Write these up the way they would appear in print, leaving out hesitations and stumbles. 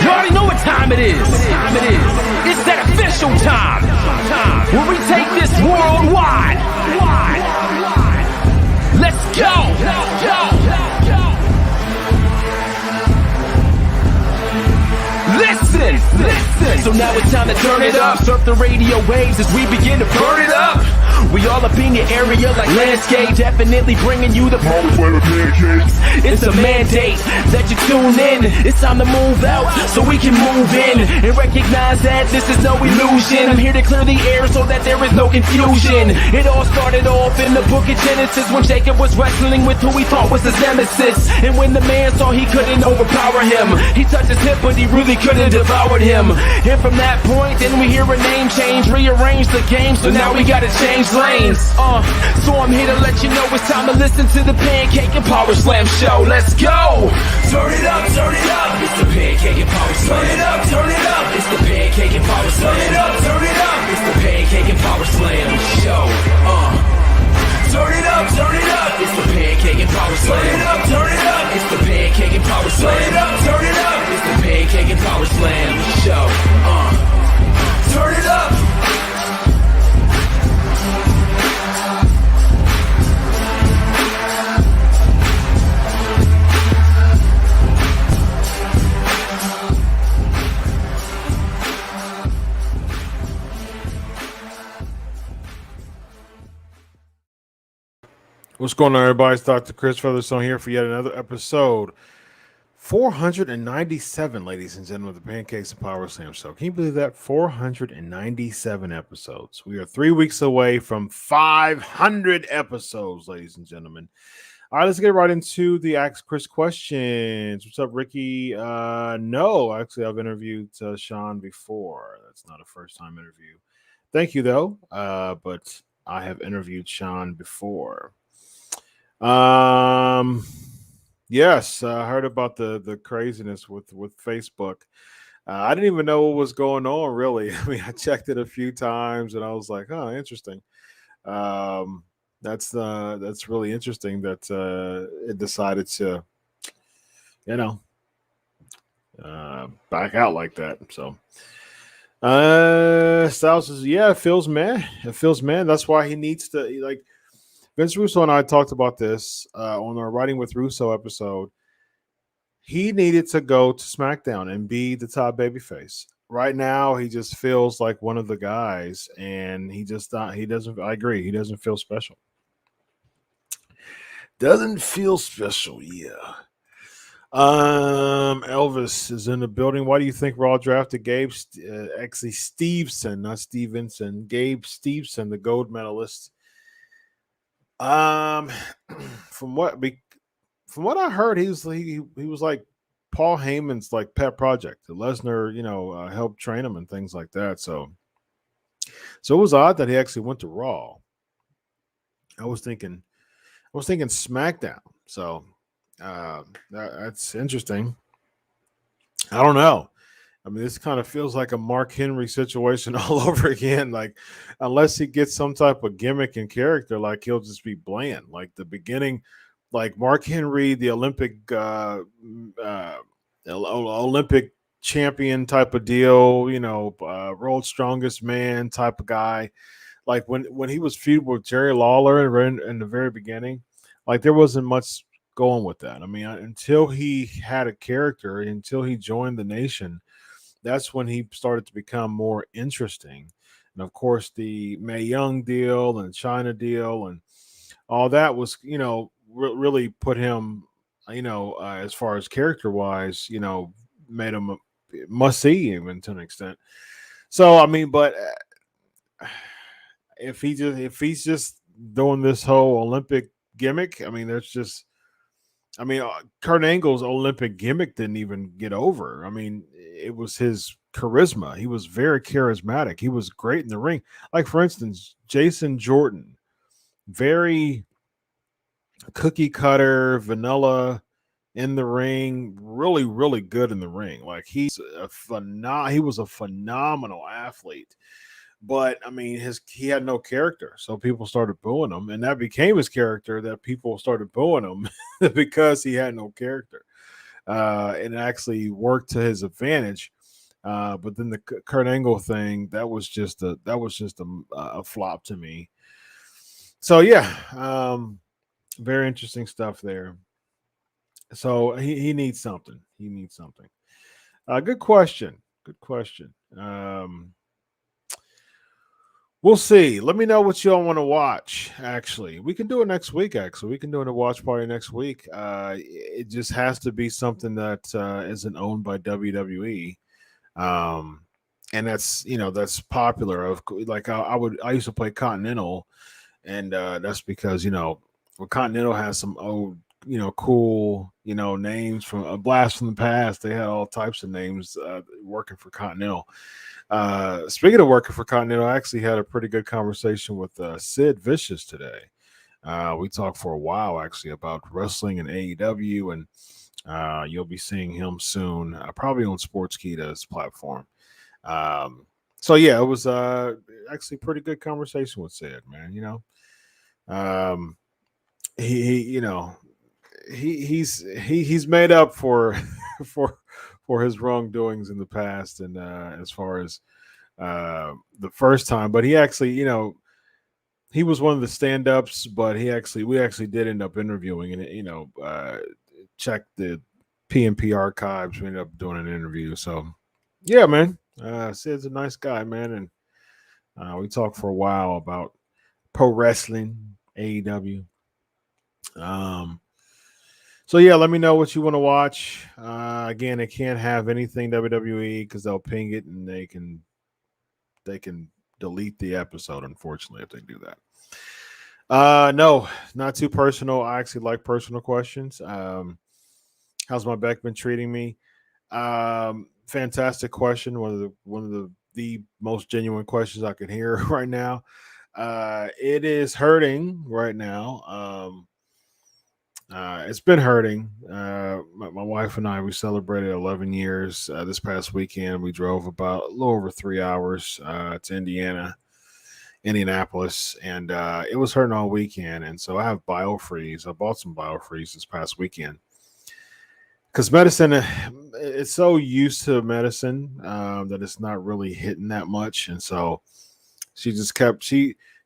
You already know what time it is. It's that official time. Where we take this worldwide. Let's go. Listen. So now it's time to turn it up. Surf the radio waves as we begin to burn it up. We all up in your area like landscape, definitely bringing you the pancakes. It's a mandate that you tune in. It's time to move out so we can move in and recognize that this is no illusion. I'm here to clear the air so that there is no confusion. It all started off in the book of Genesis when Jacob was wrestling with who he thought was his nemesis. And when the man saw he couldn't overpower him, he touched his hip but he really couldn't devour him. And from that point then we hear a name change, rearrange the game, so now we gotta change lanes. So I'm here to let you know it's time to listen to the Pancake and Power Slam show. Let's go! Turn it up, it's the Pancake and Power Slam. Turn it up, it's the Pancake and Power Slam. Turn it up, it's the Pancake and Power Slam show. Turn it up, it's the Pancake and Power Slam. Turn it up, it's the Pancake and Power Slam. Turn it up, it's the Pancake and Power Slam show. Turn it up. What's going on, everybody? It's Dr. Chris Featherstone here for yet another episode. 497, ladies and gentlemen, of the Pancakes and Power Slam show. Can you believe that? 497 episodes. We are 3 weeks away from 500 episodes, ladies and gentlemen. All right, let's get right into the Ask Chris questions. What's up, Ricky? No, actually, I've interviewed Sean before. That's not a first-time interview. Thank you, though. But I have interviewed Sean before. Yes, I heard about the craziness with Facebook. I didn't even know what was going on, really. I mean, I checked it a few times and I was like, oh, interesting. That's really interesting that it decided to, back out like that. So Styles says, yeah, it feels mad. That's why he needs to, like, Vince Russo and I talked about this on our Writing with Russo episode. He needed to go to SmackDown and be the top babyface. Right now, he just feels like one of the guys, and he just not. He doesn't. I agree. He doesn't feel special. Doesn't feel special. Yeah. Elvis is in the building. Why do you think Raw drafted Gabe? Actually, Stevenson, not Stevenson. Gabe Stevenson, the gold medalist. Um, from what from what I heard, he was like Paul Heyman's like pet project. Lesnar, helped train him and things like that. So it was odd that he actually went to Raw. I was thinking SmackDown. So that's interesting. I don't know. I mean, this kind of feels like a Mark Henry situation all over again. Like, unless he gets some type of gimmick and character, like he'll just be bland. Like the beginning, like Mark Henry, the Olympic champion type of deal. World's strongest man type of guy. Like when he was feud with Jerry Lawler in the very beginning, like there wasn't much going with that. I mean, until he had a character, until he joined the nation, that's when he started to become more interesting. And of course, the Mae Young deal and China deal and all that was, really put him, as far as character wise, made him a must see even to an extent. So I mean, but if he's just doing this whole Olympic gimmick, I mean, Kurt Angle's Olympic gimmick didn't even get over. I mean, it was his charisma. He was very charismatic. He was great in the ring. Like, for instance, Jason Jordan, very cookie cutter, vanilla in the ring, really, really good in the ring. Like, he was a phenomenal athlete. But I mean, he had no character, so people started booing him, and that became his character. That people started booing him because he had no character, and it actually worked to his advantage. But then the Kurt Angle thing, that was just a flop to me. So yeah, very interesting stuff there. So he needs something. He needs something. Good question. Good question. We'll see. Let me know what y'all want to watch. Actually, we can do it next week. Actually, we can do a watch party next week. It just has to be something that isn't owned by WWE, and that's popular. Of like I used to play Continental, and that's because Continental has some old cool names from a blast from the past. They had all types of names working for Continental. Speaking of working for Continental, I actually had a pretty good conversation with Sid Vicious today. We talked for a while actually about wrestling and AEW, and you'll be seeing him soon, probably on Sportskeeda's platform. So yeah, it was actually a pretty good conversation with Sid, man. He's made up for for his wrongdoings in the past, and as far as the first time, but he actually, he was one of the stand-ups, but we actually did end up interviewing, and check the PMP archives. We ended up doing an interview. So yeah, man, Sid's a nice guy, man, and we talked for a while about pro wrestling, AEW. So yeah, let me know what you want to watch. Again, it can't have anything WWE because they'll ping it and they can delete the episode, unfortunately, if they do that. No, not too personal. I actually like personal questions. How's my back been treating me? Fantastic question. One of the most genuine questions I can hear right now. It is hurting right now. It's been hurting. My wife and I, we celebrated 11 years this past weekend. We drove about a little over 3 hours to Indianapolis, and it was hurting all weekend. And so I have BioFreeze. I bought some BioFreeze this past weekend because medicine is so used to medicine that it's not really hitting that much. And so she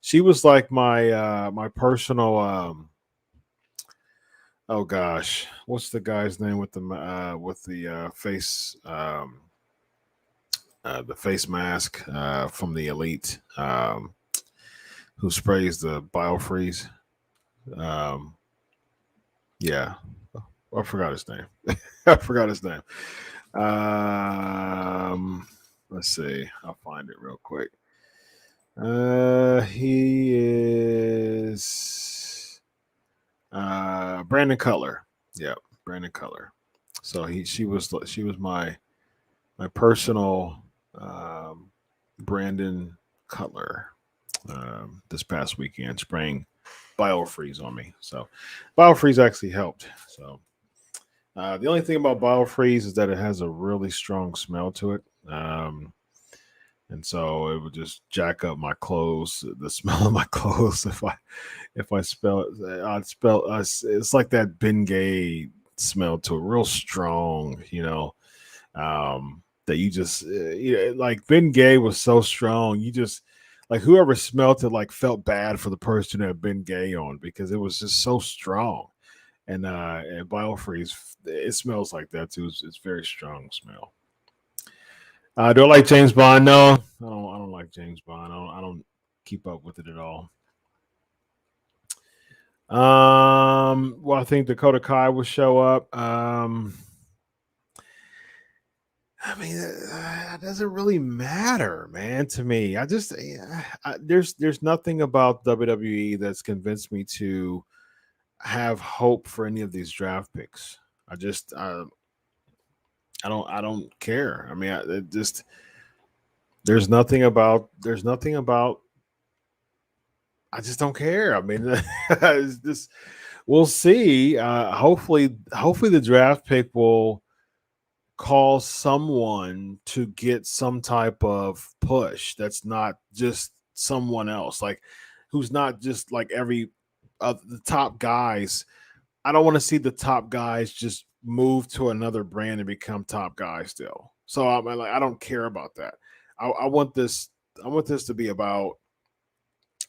She was like my personal oh gosh, what's the guy's name with the face mask from the Elite, who sprays the biofreeze. Um, yeah, I forgot his name. I forgot his name. Let's see. I'll find it real quick. He is Brandon Cutler. Yeah, Brandon Cutler. So she was my personal Brandon Cutler this past weekend, spraying biofreeze on me. So biofreeze actually helped. So the only thing about biofreeze is that it has a really strong smell to it. And so it would just jack up my clothes, the smell of my clothes. If I spell it, I'd spell it's like that Bengay smell to it, real strong, that you just like Bengay was so strong, you just like whoever smelt it like felt bad for the person that had Bengay on because it was just so strong. And biofreeze, it smells like that too. It's very strong smell. Do I like James Bond? No, I don't like James Bond. I don't keep up with it at all. Well, I think Dakota Kai will show up. I mean, it doesn't really matter, man. To me, there's nothing about WWE that's convinced me to have hope for any of these draft picks. I don't care. I mean, it just there's nothing about I just don't care. I mean, it's just we'll see. Hopefully the draft pick will call someone to get some type of push that's not just someone else, like who's not just like every the top guys. I don't want to see the top guys just move to another brand and become top guys still. So I'm like, I don't care about that. I want this. I want this to be about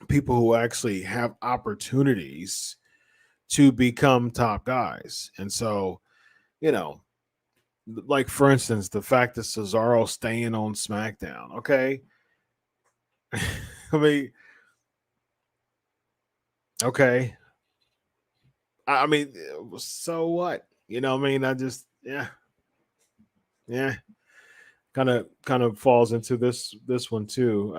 people who actually have opportunities to become top guys. And so, you know, like for instance, the fact that Cesaro's staying on SmackDown. Okay. I mean, okay. I mean, so what? You know what I mean? Yeah. Kind of falls into this one too.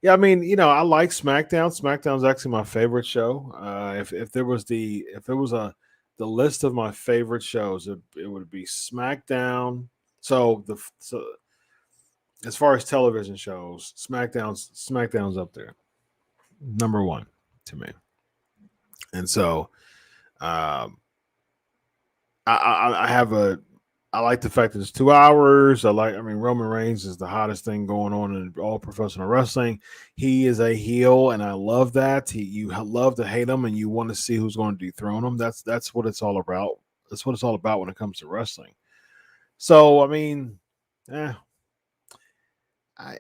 Yeah, I mean, I like SmackDown. SmackDown's actually my favorite show. If there was the list of my favorite shows, it would be SmackDown. So as far as television shows, SmackDown's up there, number one to me. And so, um, I have I like the fact that it's 2 hours. I mean, Roman Reigns is the hottest thing going on in all professional wrestling. He is a heel, and I love that. You love to hate him, and you want to see who's going to dethrone him. That's what it's all about. That's what it's all about when it comes to wrestling. So, I mean, eh, I,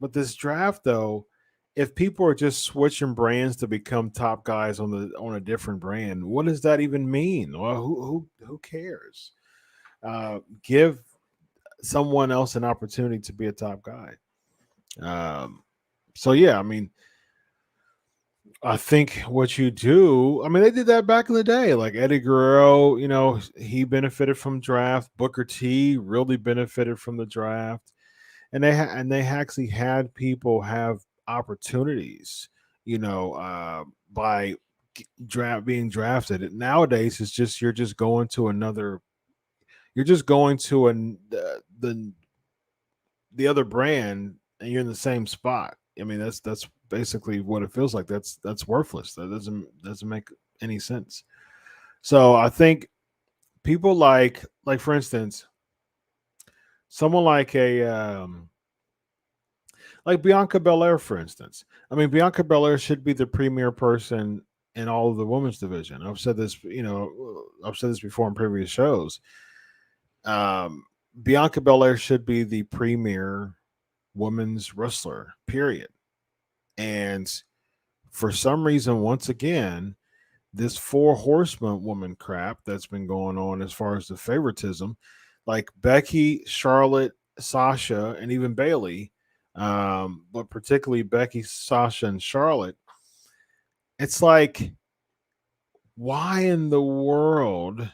but this draft though, if people are just switching brands to become top guys on a different brand, what does that even mean? Well, who cares? Give someone else an opportunity to be a top guy. So yeah, I mean, I think what you do, I mean, they did that back in the day. Like Eddie Guerrero, he benefited from draft. Booker T really benefited from the draft, and they actually had people have opportunities, by being drafted. Nowadays, it's just you're just going to the other brand and you're in the same spot. I mean, that's basically what it feels like. That's worthless. That doesn't make any sense. So I think people like for instance, someone like Bianca Belair, for instance. I mean, Bianca Belair should be the premier person in all of the women's division. I've said this, I've said this before in previous shows. Bianca Belair should be the premier women's wrestler, period. And for some reason, once again, this four horseman woman crap that's been going on as far as the favoritism, like Becky, Charlotte, Sasha, and even Bailey, but particularly Becky, Sasha, and Charlotte. It's like, why in the world,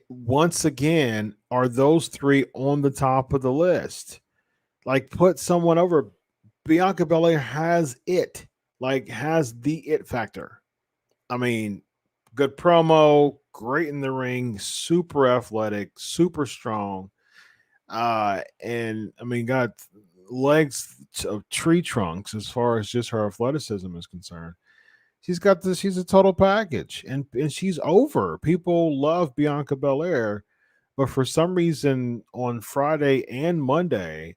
once again, are those three on the top of the list? Like, put someone over. Bianca Belair has it, like, has the it factor. I mean, good promo, great in the ring, super athletic, super strong. And I mean, got legs of tree trunks as far as just her athleticism is concerned. She's got this, she's a total package, and she's over. People love Bianca Belair, but for some reason on Friday and Monday,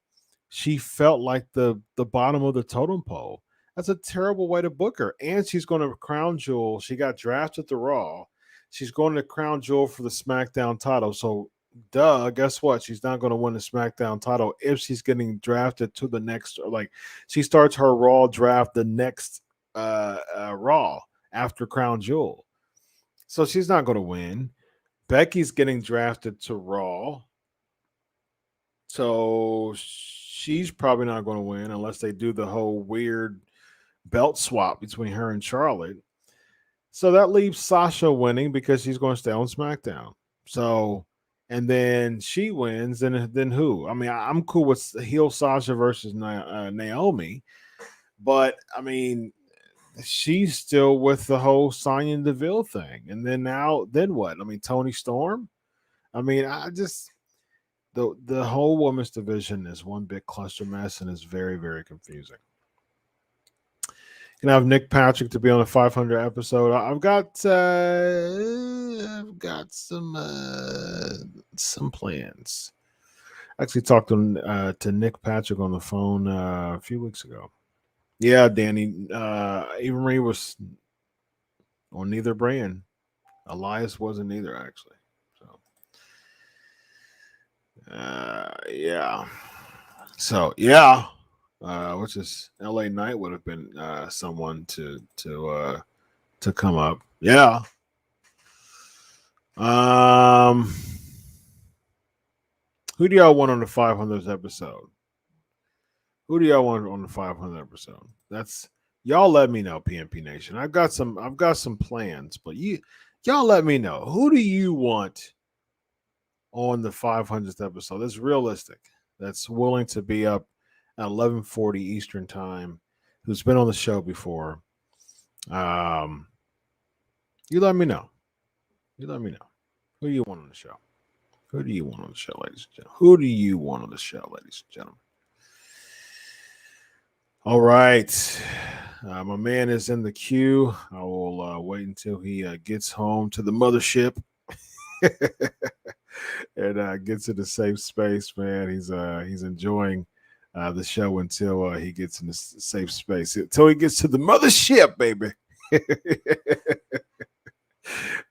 she felt like the bottom of the totem pole. That's a terrible way to book her. And she's going to crown jewel. She got drafted to Raw. She's going to crown jewel for the SmackDown title. So, duh, guess what? She's not going to win the SmackDown title if she's getting drafted to the next. Like, she starts her Raw draft the next Raw after crown jewel. So she's not going to win. Becky's getting drafted to Raw. So she's probably not going to win unless they do the whole weird belt swap between her and Charlotte. So that leaves Sasha winning because she's going to stay on SmackDown. So, and then she wins, and then who? I mean, I'm cool with heel Sasha versus Naomi, but I mean, she's still with the whole Sonya Deville thing. And then then what? I mean, Tony Storm? I mean, I just the whole women's division is one big cluster mess and is very, very confusing. Can I have Nick Patrick to be on a 500 episode? I've got some plans. I actually talked to Nick Patrick on the phone a few weeks ago. Yeah, Danny. Eva Marie was on neither brand. Elias wasn't either, actually. So, yeah. So, yeah. Which is LA Knight would have been someone to come up. Yeah. Who do y'all want on the 500th episode? Who do y'all want on the 500th episode? That's y'all. Let me know, PNP Nation. I've got some plans, but y'all let me know. Who do you want on the 500th episode? That's realistic. That's willing to be up at 11:40 Eastern time. Who's been on the show before? You let me know. You let me know. Who do you want on the show? Who do you want on the show, ladies and gentlemen? Who do you want on the show, ladies and gentlemen? All right. My man is in the queue. I will wait until he gets home to the mothership and gets in a safe space, man. He's enjoying the show until he gets in a safe space. Until he gets to the mothership, baby.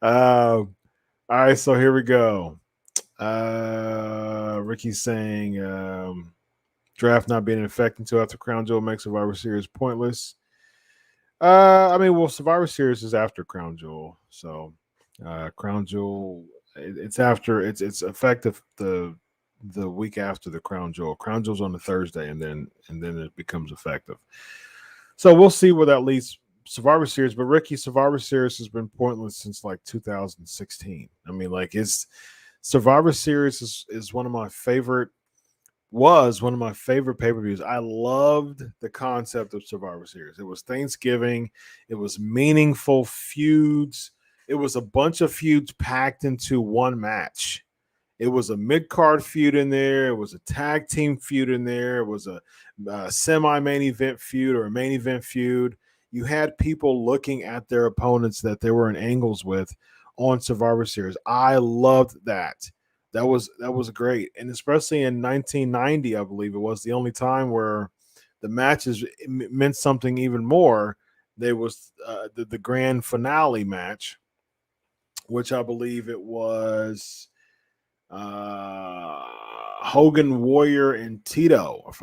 All right, so here we go. Ricky's saying draft not being in effect until after Crown Jewel makes Survivor Series pointless. I mean, well, Survivor Series is after Crown Jewel, so Crown Jewel it's after it's effective the week after the Crown Jewel. Crown Jewel's on the Thursday, and then it becomes effective. So we'll see where that leads Survivor Series. But Ricky, Survivor Series has been pointless since like 2016. I mean, like Survivor Series is one of my favorite. Was one of my favorite pay-per-views. I loved the concept of Survivor Series. It was Thanksgiving. It was meaningful feuds. It was a bunch of feuds packed into one match. It was a mid-card feud in there. It was a tag team feud in there. It was a semi-main event feud or a main event feud. You had people looking at their opponents that they were in angles with on Survivor Series. I loved that. That was great. And especially in 1990, I believe it was the only time where the matches meant something even more. There was the grand finale match, which I believe it was Hogan, Warrior, and Tito. If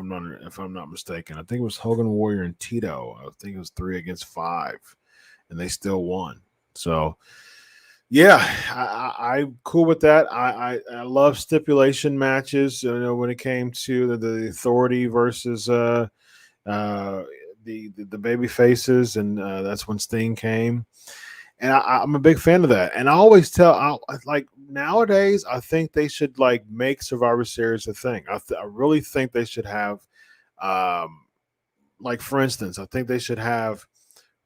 I'm not mistaken, I think it was Hogan, Warrior, and Tito. I think it was 3-5, and they still won. So yeah, I'm cool with that. I love stipulation matches. You know, when it came to the Authority versus the baby faces, and that's when Sting came. And I'm a big fan of that. And I always like nowadays, I think they should like make Survivor Series a thing. I really think they should have, like for instance, I think they should have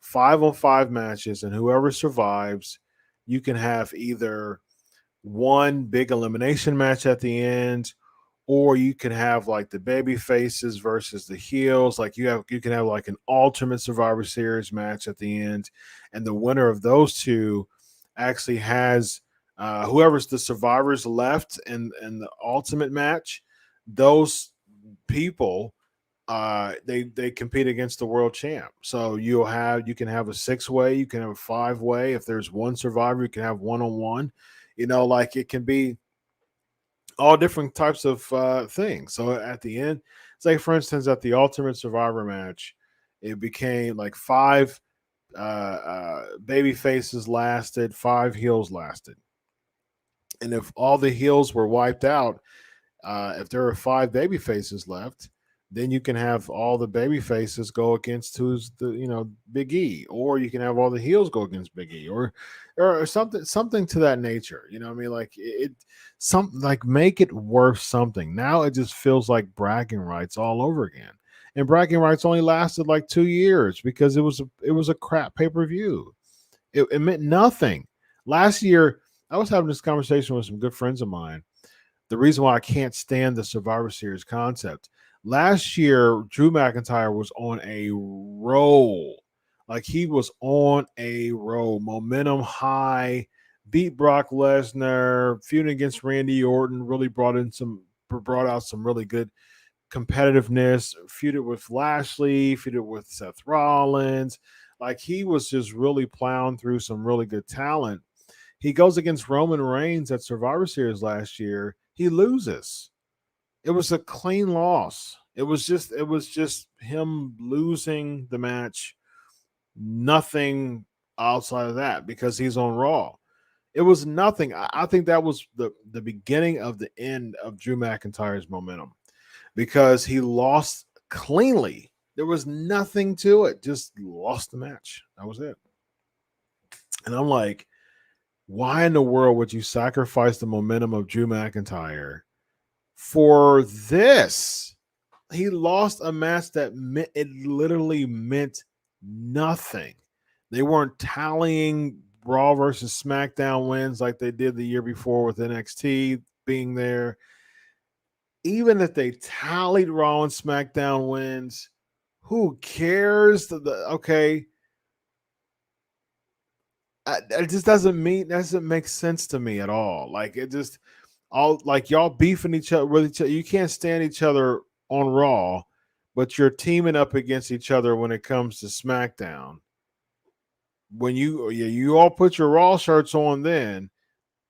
5-on-5 matches, and whoever survives, you can have either one big elimination match at the end, or you can have like the baby faces versus the heels. Like you can have like an ultimate Survivor Series match at the end, and the winner of those two actually has whoever's the survivors left in the ultimate match. Those people they compete against the world champ. So you can have a 6-way, you can have a 5-way. If there's one survivor, you can have 1-on-1. You know, like it can be all different types of things. So at the end, say for instance, at the Ultimate Survivor match, it became like 5 baby faces lasted, 5 heels lasted, and if all the heels were wiped out, if there are 5 baby faces left, then you can have all the baby faces go against who's the Big E, or you can have all the heels go against Big E, or something to that nature. You know what I mean? Like something like make it worth something. Now it just feels like bragging rights all over again. And bragging rights only lasted like 2 years because it was a crap pay-per-view. It meant nothing. Last year, I was having this conversation with some good friends of mine. The reason why I can't stand the Survivor Series concept. Last year, Drew McIntyre was on a roll. Like he was on a roll. Momentum high, beat Brock Lesnar, feuding against Randy Orton, really brought out some really good competitiveness, feuded with Lashley, feuded with Seth Rollins. Like he was just really plowing through some really good talent. He goes against Roman Reigns at Survivor Series last year. He loses. It was a clean loss. It was just him losing the match. Nothing outside of that because he's on Raw. It was nothing. I think that was the beginning of the end of Drew McIntyre's momentum because he lost cleanly. There was nothing to it. Just lost the match. That was it. And I'm like, why in the world would you sacrifice the momentum of Drew McIntyre for this? He lost a match that it literally meant nothing. They weren't tallying Raw versus SmackDown wins like they did the year before with NXT being there. Even if they tallied Raw and SmackDown wins, who cares? Okay, it just doesn't make sense to me at all. Like it just all like y'all beefing each other with each other. You can't stand each other on Raw, but you're teaming up against each other when it comes to SmackDown. When you all put your Raw shirts on then,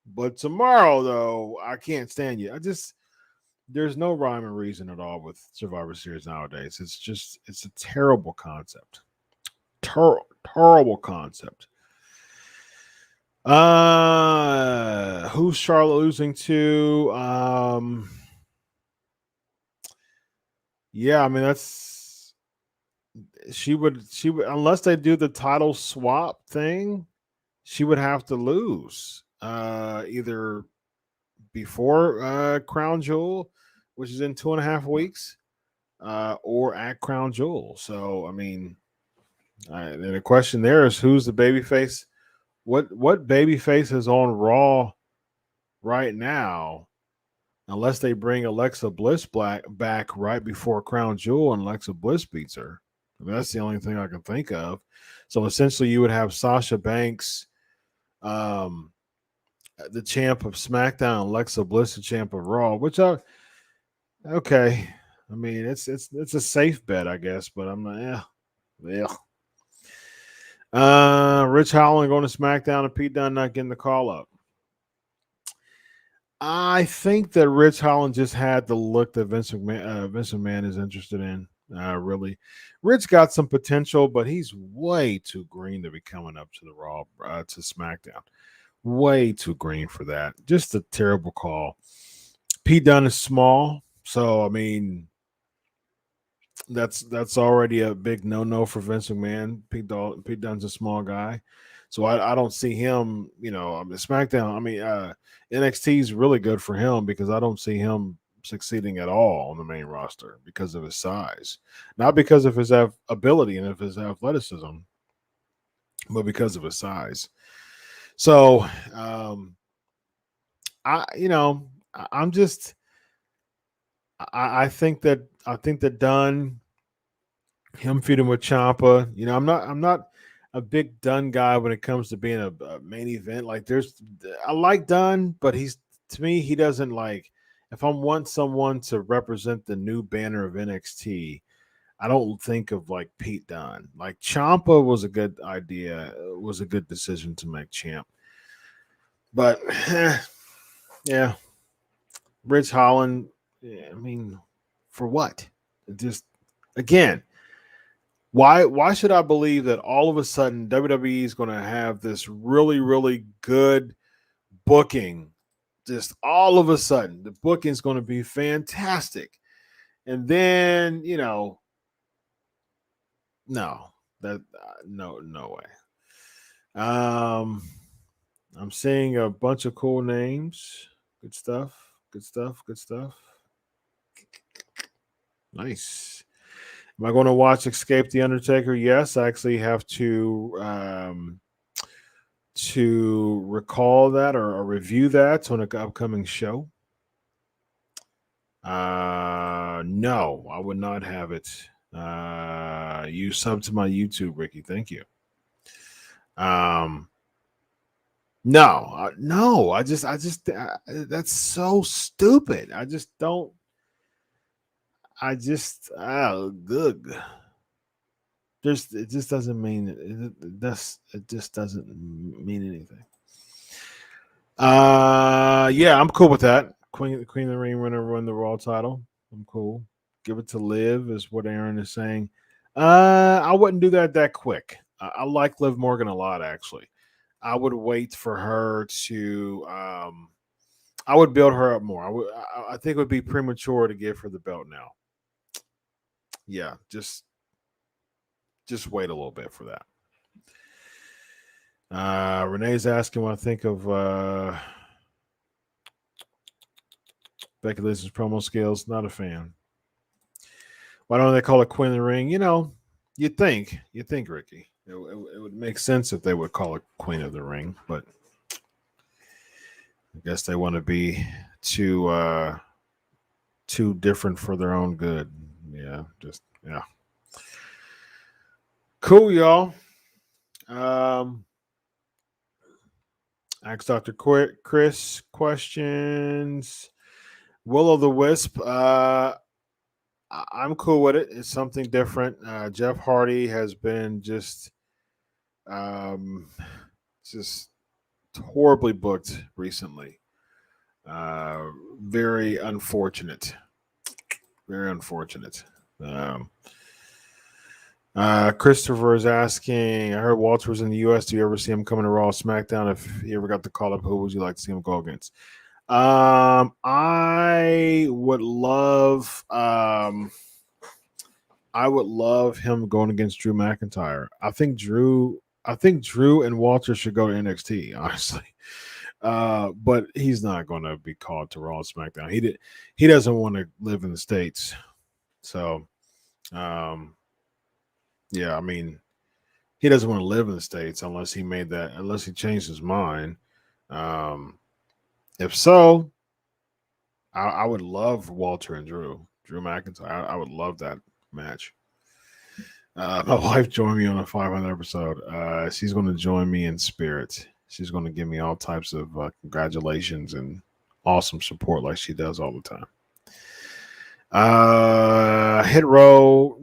but tomorrow though I can't stand you. There's no rhyme or reason at all with Survivor Series nowadays. It's a terrible concept. Terrible concept. Who's Charlotte losing to? Yeah, I mean she would unless they do the title swap thing, she would have to lose. Either before Crown Jewel, which is in 2.5 weeks, or at Crown Jewel. So I mean, the question there is who's the babyface? What babyface is on Raw right now? Unless they bring Alexa Bliss back right before Crown Jewel and Alexa Bliss beats her. I mean, that's the only thing I can think of. So essentially, you would have Sasha Banks, the champ of SmackDown, Alexa Bliss, the champ of Raw. Okay. I mean, it's a safe bet, I guess, but I'm not. Yeah. Rich Holland going to SmackDown and Pete Dunne not getting the call up. I think that Rich Holland just had the look that Vince McMahon is interested in. Really, Rich got some potential, but he's way too green to be coming up to the Raw to SmackDown. Way too green for that. Just a terrible call. Pete Dunne is small, so I mean that's already a big no for Vince McMahon. Pete Dunne's a small guy, so I don't see him. I mean, SmackDown. I mean, NXT is really good for him because I don't see him succeeding at all on the main roster because of his size, not because of his ability and of his athleticism, but because of his size. So, I'm just I think that Dunn, him feuding with Champa, I'm not a big Dunn guy when it comes to being a main event. Like I like Dunn, but to me he doesn't like. If I want someone to represent the new banner of NXT, I don't think of like Pete Dunne. Like Champa was a good idea, was a good decision to make champ, but yeah, Rich Holland. Yeah, I mean, for what? Just again, why should I believe that all of a sudden WWE is going to have this really good booking? Just all of a sudden, the booking is going to be fantastic, and then no, that no way. I'm seeing a bunch of cool names. Good stuff. Good stuff. Good stuff. Nice. Am I going to watch Escape the Undertaker? Yes, I actually have to recall that or review that on an upcoming show. No, I would not have it. You sub to my YouTube, Ricky. Thank you. No. That's so stupid. I just don't. Good. It just doesn't mean it just doesn't mean anything. Yeah, I'm cool with that. Queen of the Ring winner won the Raw title. I'm cool. Give it to Liv is what Aaron is saying. I wouldn't do that quick. I like Liv Morgan a lot, actually. I would wait for her to. I would build her up more. I think it would be premature to give her the belt now. Yeah, just wait a little bit for that. Renee's asking what I think of Becky Lynch's promo skills. Not a fan. Why don't they call it Queen of the Ring? You think, Ricky. It would make sense if they would call it Queen of the Ring, but I guess they want to be too different for their own good. Yeah. Cool, y'all. Ask Dr. Chris questions. Will o' the Wisp. I'm cool with it. It's something different. Jeff Hardy has been just horribly booked recently. Very unfortunate. Very unfortunate. Christopher is asking, I heard Walter was in the U.S. Do you ever see him coming to Raw SmackDown? If he ever got the call up, who would you like to see him go against? I would love him going against Drew McIntyre. I think Drew and Walter should go to NXT, honestly. But he's not going to be called to Raw SmackDown. He doesn't want to live in the States. So, yeah, I mean, he doesn't want to live in the States unless he changed his mind. If so, I would love Walter and Drew McIntyre. I would love that match. My wife joined me on a 500 episode. She's going to join me in spirit. She's going to give me all types of congratulations and awesome support like she does all the time. Hit Row.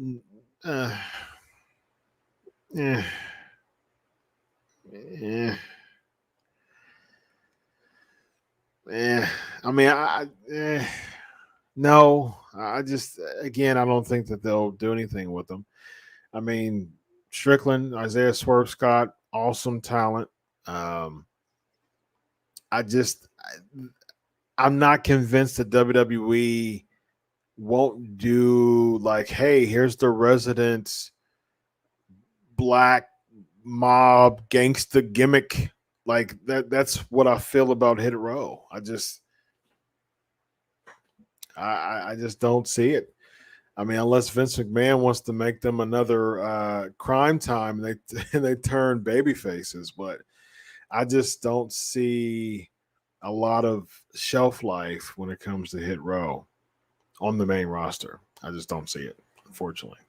I mean, no. I just again, I don't think that they'll do anything with them. I mean, Strickland, Isaiah Swerve Scott, awesome talent. Um, I just, I'm not convinced that WWE won't do like, hey, here's the resident black mob gangster gimmick. Like that's what I feel about Hit Row. I just don't see it. I mean, unless Vince McMahon wants to make them another crime time, and they turn baby faces, but I just don't see a lot of shelf life when it comes to Hit Row on the main roster. I just don't see it, unfortunately.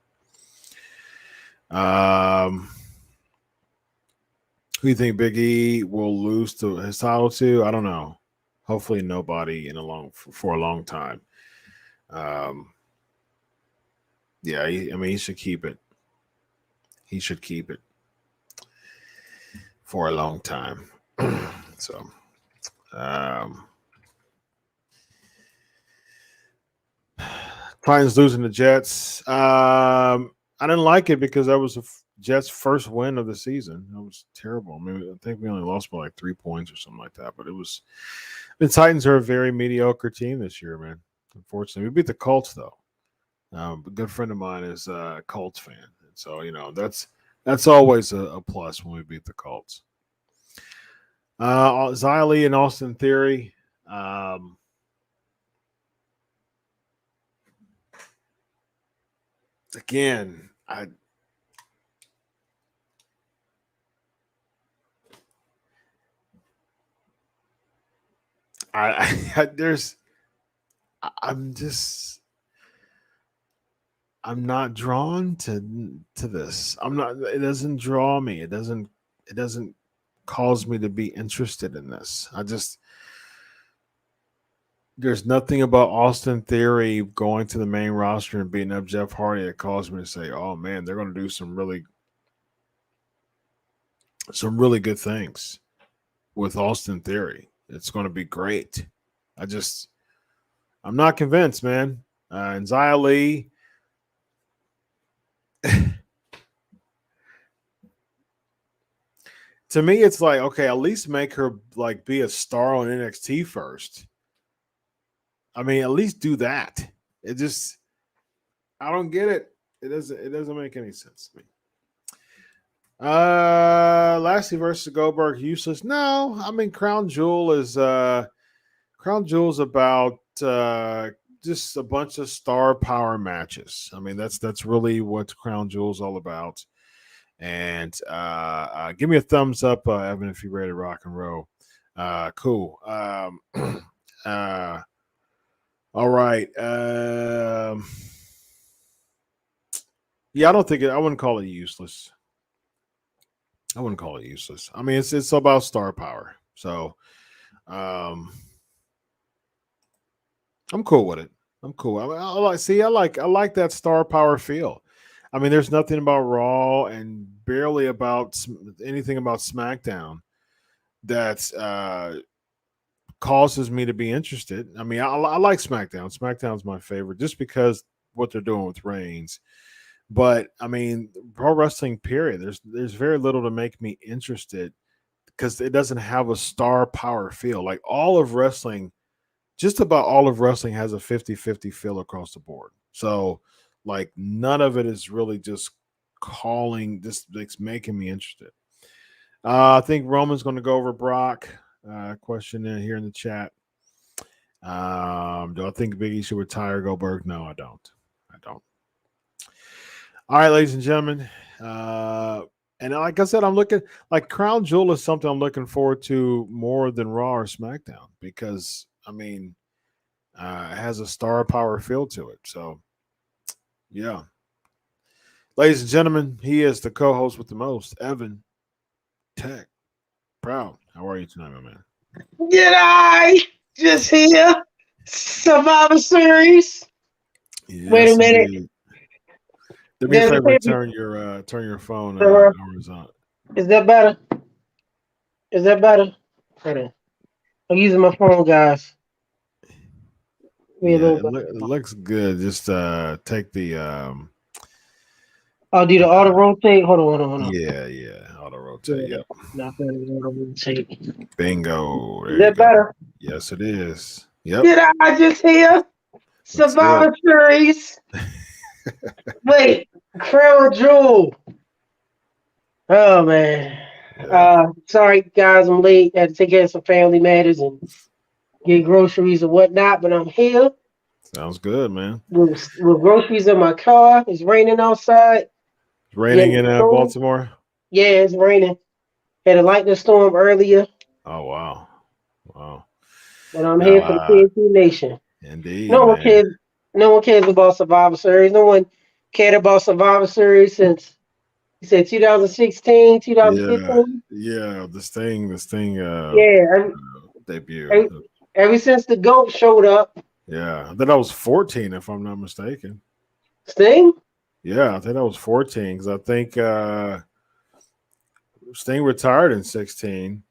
Who do you think Big E will lose to his title to? I don't know. Hopefully, nobody for a long time. Yeah, I mean, he should keep it. He should keep it for a long time. So, Titans losing the Jets. I didn't like it because that was the Jets' first win of the season. That was terrible. I mean, I think we only lost by like 3 points or something like that. But it was the Titans are a very mediocre team this year, man. Unfortunately, we beat the Colts though. A good friend of mine is a Colts fan, and so that's always a plus when we beat the Colts. Xia Li and Austin Theory. Again, I'm not drawn to this. I'm not. It doesn't draw me. It doesn't cause me to be interested in this. There's nothing about Austin Theory going to the main roster and beating up Jeff Hardy that caused me to say, "Oh man, they're going to do some really good things with Austin Theory. It's going to be great." I'm not convinced, man. And Xia Li. To me, it's like, okay, at least make her like be a star on NXT first. I mean, at least do that. I don't get it. It doesn't make any sense to me. Lashley versus Goldberg, useless. No, I mean Crown Jewel's about just a bunch of star power matches. I mean, that's really what Crown Jewel's all about. And give me a thumbs up, Evan, if you're ready to rock and roll. Cool. All right. Yeah, I wouldn't call it useless. I wouldn't call it useless. I mean, it's about star power. So I'm cool with it. I'm cool. I like that star power feel. I mean, there's nothing about Raw and barely about anything about SmackDown that causes me to be interested. I mean, I like SmackDown. SmackDown's my favorite just because what they're doing with Reigns. But I mean, pro wrestling period. There's very little to make me interested because it doesn't have a star power feel. Like just about all of wrestling has a 50-50 feel across the board. So like none of it is really just making me interested. I think Roman's going to go over Brock. Question in here in the chat. Do I think Big E should retire Goldberg? No, I don't. All right, ladies and gentlemen. And like I said, I'm looking like Crown Jewel is something I'm looking forward to more than Raw or SmackDown because I mean, it has a star power feel to it. So, yeah. Ladies and gentlemen, he is the co-host with the most, Evan Tech Proud. How are you tonight, my man? G'day! Just here. Survivor Series. Yes, Wait a minute. Indeed. Do me a favor, turn your phone horizontal. Is that better? Hold on. I'm using my phone, guys. Be a Yeah, little it, bit. it looks good. Just take the I'll do the auto rotate. Hold on. yeah, auto rotate. Yeah, Yep. not gonna auto rotate. Bingo. Is There you that go. better? Yes, it is. Yep. Did I just hear Looks good. Survivor Series? Wait, Crown Jewel. Oh man. Yeah. Sorry guys, I'm late. Had to take care of some family matters and get groceries and whatnot, but I'm here Sounds good, man. with groceries in my car. It's raining outside. It's raining Getting in cold. Baltimore. Yeah, it's raining. Had a lightning storm earlier, Oh wow. Wow. but I'm Now here for the TNT Nation. indeed, No one man. cares. No one cares about Survivor Series. No one cared about Survivor Series since you said 2016, Yeah. 2015. Yeah. This thing Yeah, ever, debut. ever, ever since the GOAT showed up, Yeah. I think I was 14 if I'm not mistaken. Sting. Yeah, I think I was 14 because I think Sting retired in 16.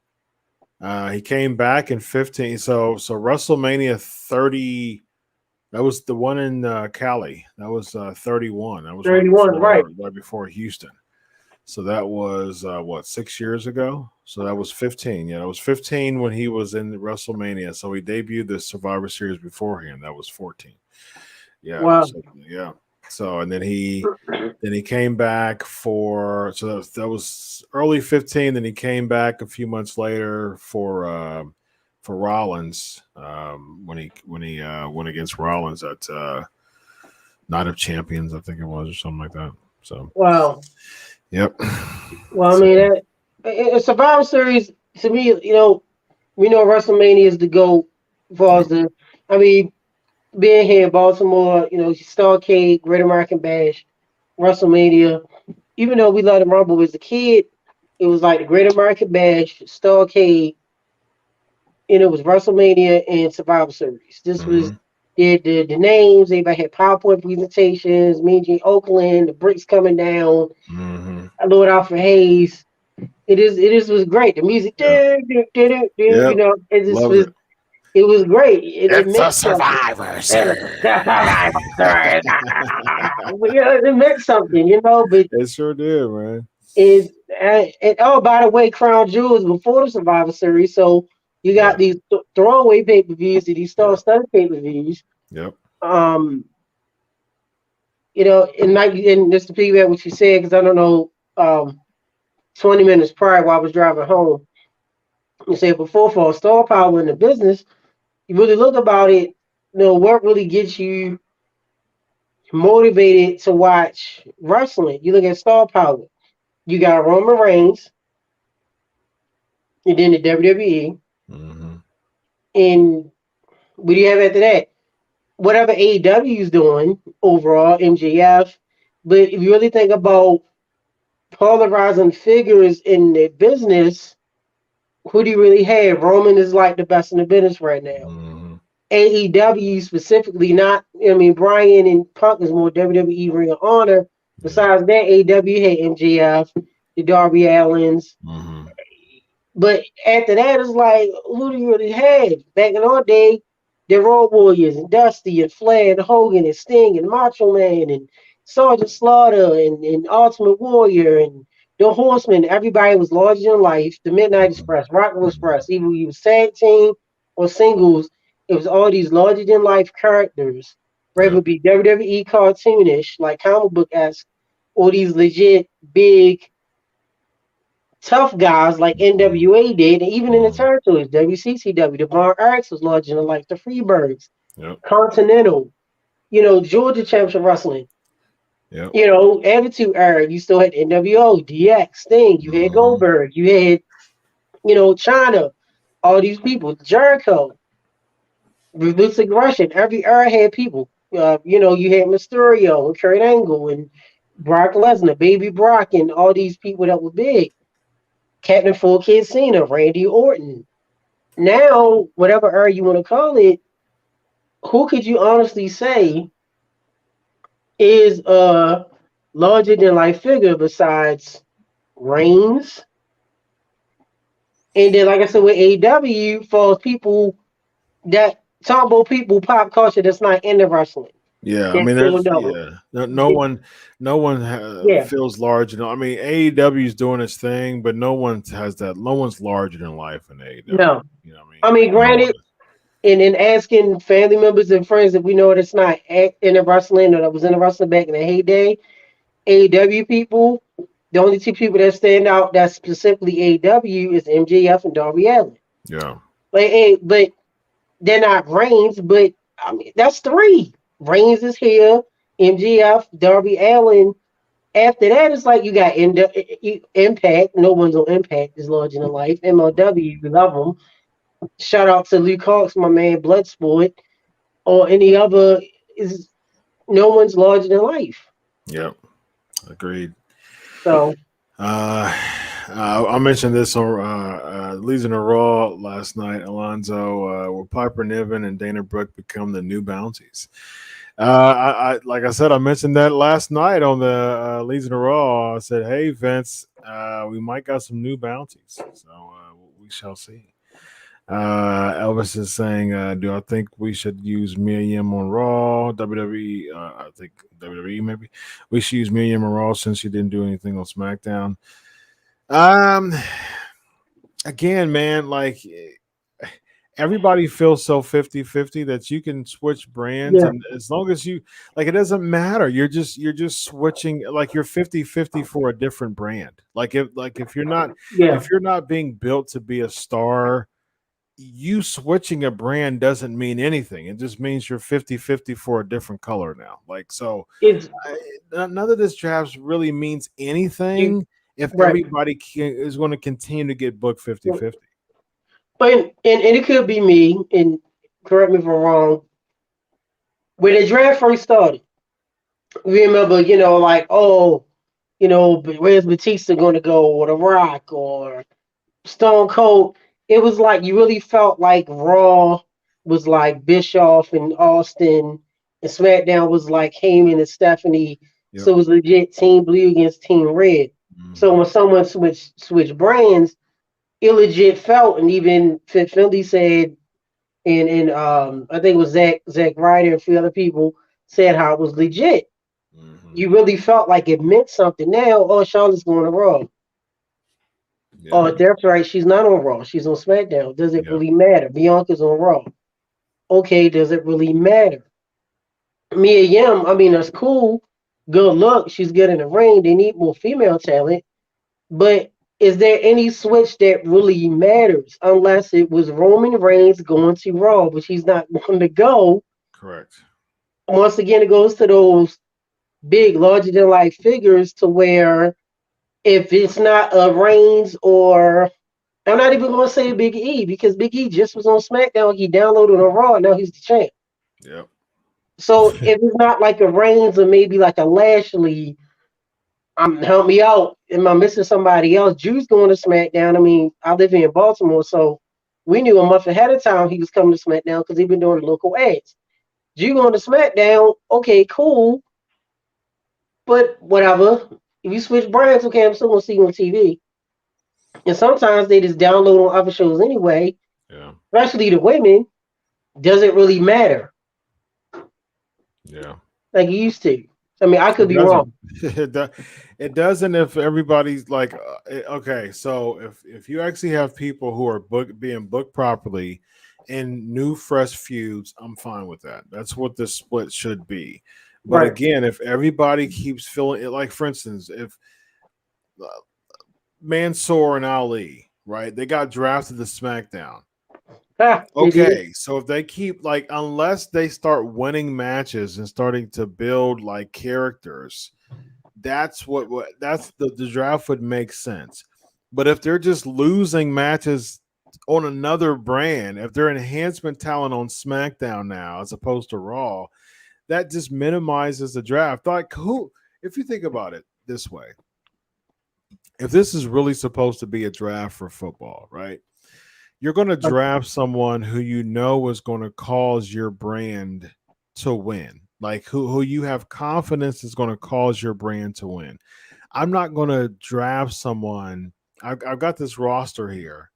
He came back in 15. So WrestleMania 30. That was the one in Cali. That was 31. That was 31, right. right before Houston. So that was what 6 years ago. So that was 15. Yeah, it was 15 when he was in WrestleMania. So he debuted the Survivor Series beforehand. That was 14. Yeah. Wow. So, yeah. So and then he came back that was early 15. Then he came back a few months later for Rollins when he went against Rollins at Night of Champions, I think it was, or something like that. So Wow. yep. Well, I So, mean, a Survivor Series to me, we know WrestleMania is the GOAT for yep. us. I mean, being here in Baltimore, Starrcade, Great American Bash, WrestleMania. Even though we loved the Rumble as a kid, it was like the Great American Bash, Starrcade, and it was WrestleMania and Survivor Series. This was Mhm. the names. Everybody had PowerPoint presentations. Me and G Oakland, the bricks coming down. Mhm. Lord Alfred Hayes. It is was great. The music, Yeah. Yep. Loved it. it was great. It It's a meant something. Survivor Yeah, Series. that's all right. Sorry. But, it meant something. But It sure did, man. oh, by the way, Crown Jewels before the Survivor Series, so you got Yeah. these throwaway pay per views and these Yeah. star-studded pay per views. Yep. Um, and just to piggyback what you said, because I don't know, 20 minutes prior while I was driving home, you said before for star power in the business, you really look about it, what really gets you motivated to watch wrestling? You look at star power. You got Roman Reigns, and then the WWE, Mhm. and what do you have after that? Whatever AEW is doing overall, MJF. But if you really think about polarizing figures in the business, who do you really have? Roman is like the best in the business right now. Mhm. AEW specifically, not, I mean, Brian and Punk is more WWE Ring of Honor. Yeah. Besides that, AEW had MJF, the Darby Allins. Mhm. But after that, it's like, who do you really have? Back in our day, the Road Warriors and Dusty and Flair and Hogan and Sting and Macho Man and Sergeant Slaughter and Ultimate Warrior and the Horsemen. Everybody was larger than life. The Midnight Mhm. Express, Rockwell Mhm. Express, either you was tag team or singles, it was all these larger than life characters. Whether Yep. it be WWE cartoonish, like comic book esque, or these legit big tough guys like Mhm. NWA did, and even in the Mhm. territories, WCCW, the Von Erichs was larger than like the Freebirds, Yep. Continental, Georgia Championship Wrestling, Yep. Attitude Era, you still had NWO, DX, Sting, you had Mhm. Goldberg, you had, China, all these people, Jericho, Ruthless Aggression, every era had people. You had Mysterio and Kurt Angle and Brock Lesnar, Baby Brock, and all these people that were big. Captain Full Kid Cena, Randy Orton. Now, whatever era you want to call it, who could you honestly say is a larger than life figure besides Reigns? And then, like I said, with AEW, for people that talking about people pop culture that's not into wrestling. Yeah, I That mean, still there's know. yeah, no one Yeah, feels large. I mean, AEW is doing its thing, but no one has that. No one's larger than life in AEW. no. You know what I mean? I Like mean, no one. granted, and in asking family members and friends if we know that's not into wrestling or that was in the wrestling back in the heyday, AEW people, the only two people that stand out that's specifically AEW is MJF and Darby Allin. Yeah, Like, hey, but they're not Reigns, but I mean that's three. Reigns is here, MJF, Darby Allin. After that, it's like you got Impact. No one's on Impact is larger than life. MLW, we love them. Shout out to Luke Hawks, my man, Bloodsport, or any other. Is no one's larger than life. yeah, agreed. So Uh, I mentioned this on Legion of Raw last night. Alonzo, will Piper Niven and Dana Brooke become the new bounties? Like I said, I mentioned that last night on the Legion of Raw. I said, "Hey Vince, we might got some new bounties, so we shall see." Elvis is saying, "Do I think we should use Miriam on Raw? WWE, I think WWE maybe we should use Miriam on Raw since she didn't do anything on SmackDown." Um, Again, man, like everybody feels so 50-50 that you can switch brands, yeah, and as long as you like, it doesn't matter. You're just switching, like you're 50-50 for a different brand. If you're not yeah. if you're not being built to be a star, you switching a brand doesn't mean anything. It just means you're 50-50 for a different color now. Like, so It's none of this drafts really means you anything if right. everybody is going to continue to get booked 50-50. But and it could be me, and correct me if I'm wrong. When the draft first started, we remember, like, oh, but where's Batista going to go, or The Rock, or Stone Cold? It was like you really felt like Raw was like Bischoff and Austin, and SmackDown was like Heyman and Stephanie. Yep. So it was legit Team Blue against Team Red. So Hmm. when someone switched brands, it legit felt, and even Finley said, and I think it was Zack Ryder and a few other people said how it was legit. Hmm. You really felt like it meant something. Now, oh, Charlotte's going to Raw. Yeah. Oh, that's right. She's not on Raw. She's on SmackDown. Does it Yeah. really matter? Bianca's on Raw. Okay, does it really matter? Mia Yim, I mean, that's cool. Good luck. She's good in the ring. They need more female talent. But is there any switch that really matters unless it was Roman Reigns going to Raw, but he's not going to go? Correct. Once again, it goes to those big, larger than life figures to where if it's not a Reigns or I'm not even going to say Big E because Big E just was on SmackDown. He downloaded on Raw. Now he's the champ. Yep. So if it's not like a Reigns or maybe like a Lashley, help me out. Am I missing somebody else? Drew's going to SmackDown. I mean, I live here in Baltimore, so we knew a month ahead of time he was coming to SmackDown because he'd been doing the local ads. Drew going to SmackDown. Okay, cool. But whatever. If you switch brands, okay, I'm still gonna see you on TV. And sometimes they just download on other shows anyway, Yeah. especially the women. Does it really matter Yeah. like it used to? I mean, I could It be doesn't. wrong. It doesn't if everybody's like, okay. So if you actually have people who are being booked properly in new fresh feuds, I'm fine with that. That's what this split should be. But Right. again, if everybody keeps feeling it, like for instance, if uh, Mansoor and Ali, right, they got drafted to SmackDown. Ah, they did. Okay, so if they keep like, unless they start winning matches and starting to build like characters, that's what that's the draft would make sense. But if they're just losing matches on another brand, if they're enhancement talent on SmackDown now as opposed to Raw, that just minimizes the draft. Like, who, if you think about it this way, if this is really supposed to be a draft for football, right? You're going to draft someone who you know is going to cause your brand to win, like who you have confidence is going to cause your brand to win. I'm not going to draft someone. I've got this roster here.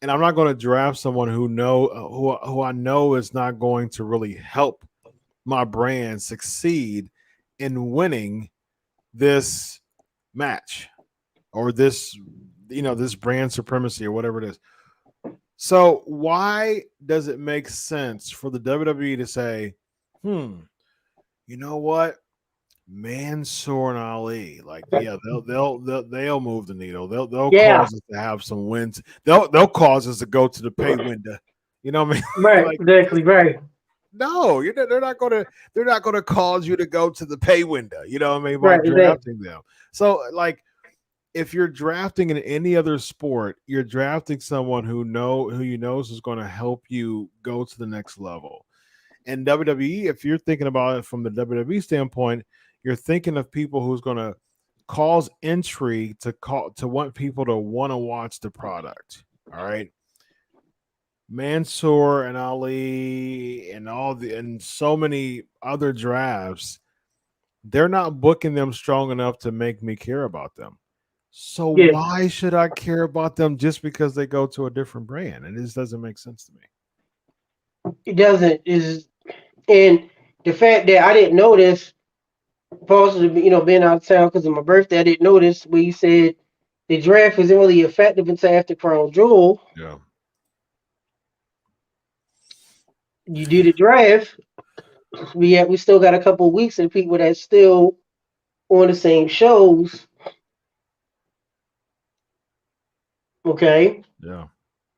and I'm not going to draft someone who I know is not going to really help my brand succeed in winning this match or this this brand supremacy or whatever it is. So why does it make sense for the WWE to say, you know what? Mansoor and Ali, like, yeah, they'll move the needle. They'll Yeah, cause us to have some wins. They'll cause us to go to the pay window. You know what I mean? right, Like, exactly, right, no, they're not gonna cause you to go to the pay window. You know what I mean? By right, exactly. drafting them. So like, if you're drafting in any other sport, you're drafting someone who you know is going to help you go to the next level. And WWE, if you're thinking about it from the WWE standpoint, you're thinking of people who's going to cause intrigue to want people to want to watch the product. All right. Mansoor and Ali and so many other drafts, they're not booking them strong enough to make me care about them. So Yeah, why should I care about them just because they go to a different brand? And this doesn't make sense to me. it doesn't is, and the fact that I didn't notice, possibly being out of town because of my birthday, I didn't notice where you said the draft isn't really effective until after Crown Jewel. Yeah. You do the draft, we still got a couple of weeks and people that still on the same shows. Okay, Yeah.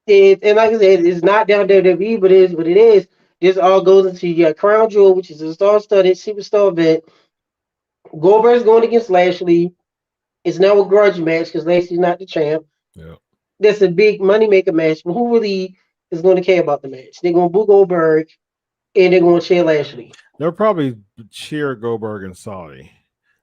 and like I said, it's not down WWE, but it is what it is. This all goes into your Crown Jewel, which is a star-studded superstar event. Goldberg's going against Lashley. It's now a grudge match because Lashley's not the champ. Yeah. That's a big moneymaker match, but who really is going to care about the match? They're going to boo Goldberg and they're going to cheer Lashley. They'll probably cheer Goldberg and Saudi.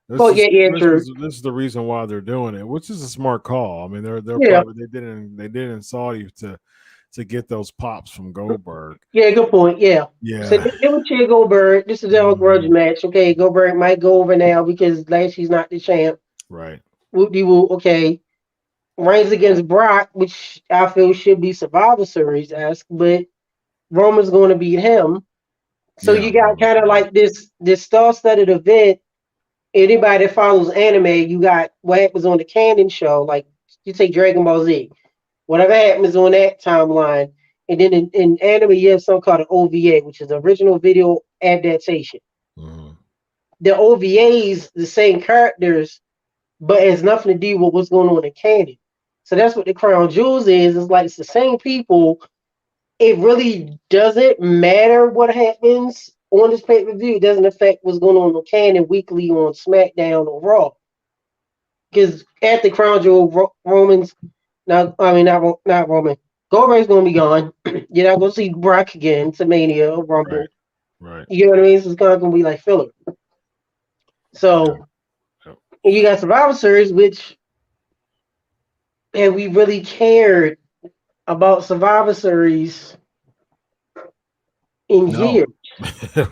Oh yeah, yeah, true. This is the reason why they're doing it, which is a smart call. I mean, they're Yeah, probably they did it in Saudi to get those pops from Goldberg. yeah, good point. Yeah. So Yeah. they would cheer Goldberg. This is our grudge Mhm. match. Okay, Goldberg might go over now because Lashley's not the champ. Right. Whoop de whoop. Okay. Reigns against Brock, which I feel should be Survivor Series esque, but Roman's going to beat him. So Yeah. you got kind of like this star-studded event. Anybody that follows anime, you got what happens on the canon show. Like you take Dragon Ball Z, whatever happens on that timeline, and then in anime you have something called an OVA, which is original video adaptation. Mhm. The OVAs the same characters, but it has nothing to do with what's going on in canon. So that's what the Crown Jewels is. It's like it's the same people. It really doesn't matter what happens on this pay per view. It doesn't affect what's going on canon weekly on SmackDown or Raw. Because at the Crown Jewel, Romans, not I mean not Roman. Goldberg's gonna be gone. You're not gonna see Brock again to Mania or Right. Rumble. Right. You know what I mean? So it's kind of gonna be like filler. Yeah. So Yep. and you got Survivor Series, which have we really cared about Survivor Series in No. years?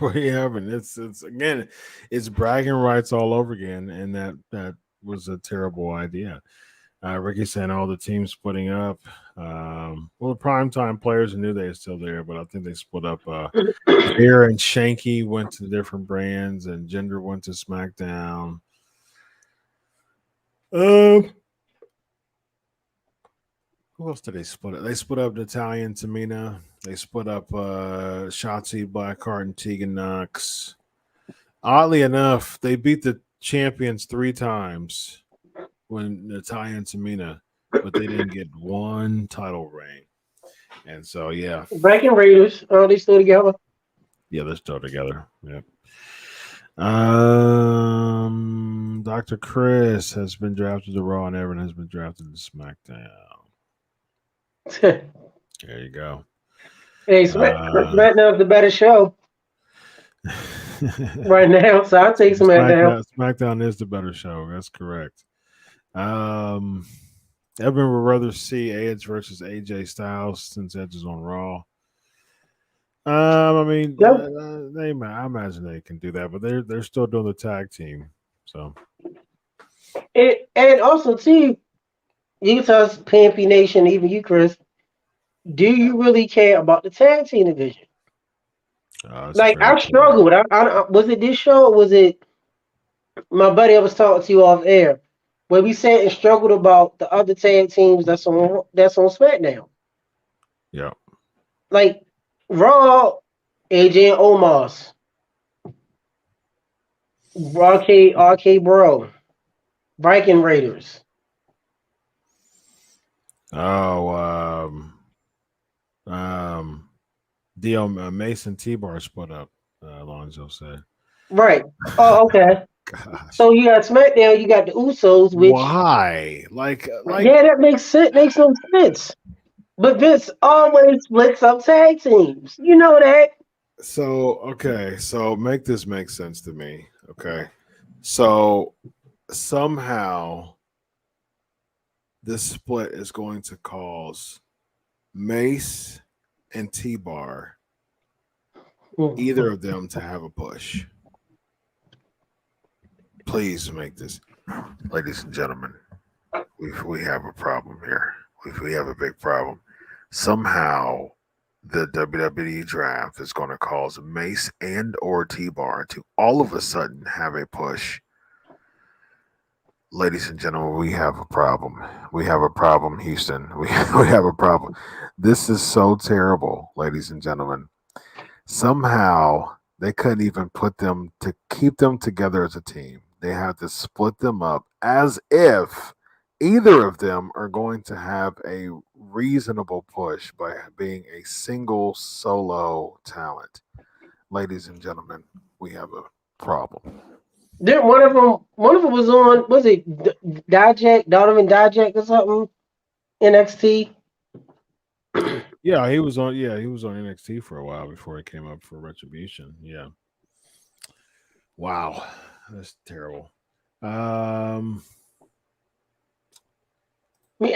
We haven't. It's again, it's bragging rights all over again, and that was a terrible idea. Ricky saying all the teams splitting up. Well, the primetime players knew they were still there, but I think they split up. Bear and Shanky went to different brands, and Gender went to SmackDown. Who else did they split up? They split up Natalia and Tamina. They split up Shotzi Blackheart and Tegan Knox. Oddly enough, they beat the champions 3 times when Natalia and Tamina, but they didn't get one title reign. And so, yeah, Viking Raiders, are they still together? yeah, they're still together. Yep. Dr. Chris has been drafted to Raw, and Evan has been drafted to SmackDown. There you go. Hey, SmackDown's the better show right now, so I'll take SmackDown. SmackDown is the better show. That's correct. Evan would rather see Edge versus AJ Styles since Edge is on Raw. I mean, Yep. I imagine they can do that, but they're still doing the tag team. So, And also too, you can tell us PNP Nation, even you, Chris. do you really care about the tag team division? That's a Like fair I point. struggled. Was it this show or was it my buddy I was talking to you off air where we sat and struggled about the other tag teams that's on SmackDown? Yeah. Like Raw, AJ and Omos, RK Bro, Viking Raiders. Oh, um, DL Mason T-Bar split up. Alonzo said, Right. Oh, okay. "Gosh, So you got SmackDown, you got the Usos, which why? yeah, that makes sense. Makes no sense. But Vince always splits up tag teams. You know that. So okay, so make this make sense to me. Okay, so somehow this split is going to cause Mace and T-Bar, either of them, to have a push. Please make this, ladies and gentlemen. We have a problem here. We have a big problem. Somehow, the WWE draft is going to cause Mace and or T-Bar to all of a sudden have a push. Ladies and gentlemen, we have a problem. We have a problem, Houston. We have a problem. This is so terrible, ladies and gentlemen. Somehow they couldn't even put them to keep them together as a team. They had to split them up as if either of them are going to have a reasonable push by being a single solo talent. Ladies and gentlemen, we have a problem. Then one of them was on. Was it Dijak, Donovan Dijak or something? NXT. Yeah, he was on. Yeah, he was on NXT for a while before he came up for Retribution. Yeah. Wow, that's terrible. Um, I mean,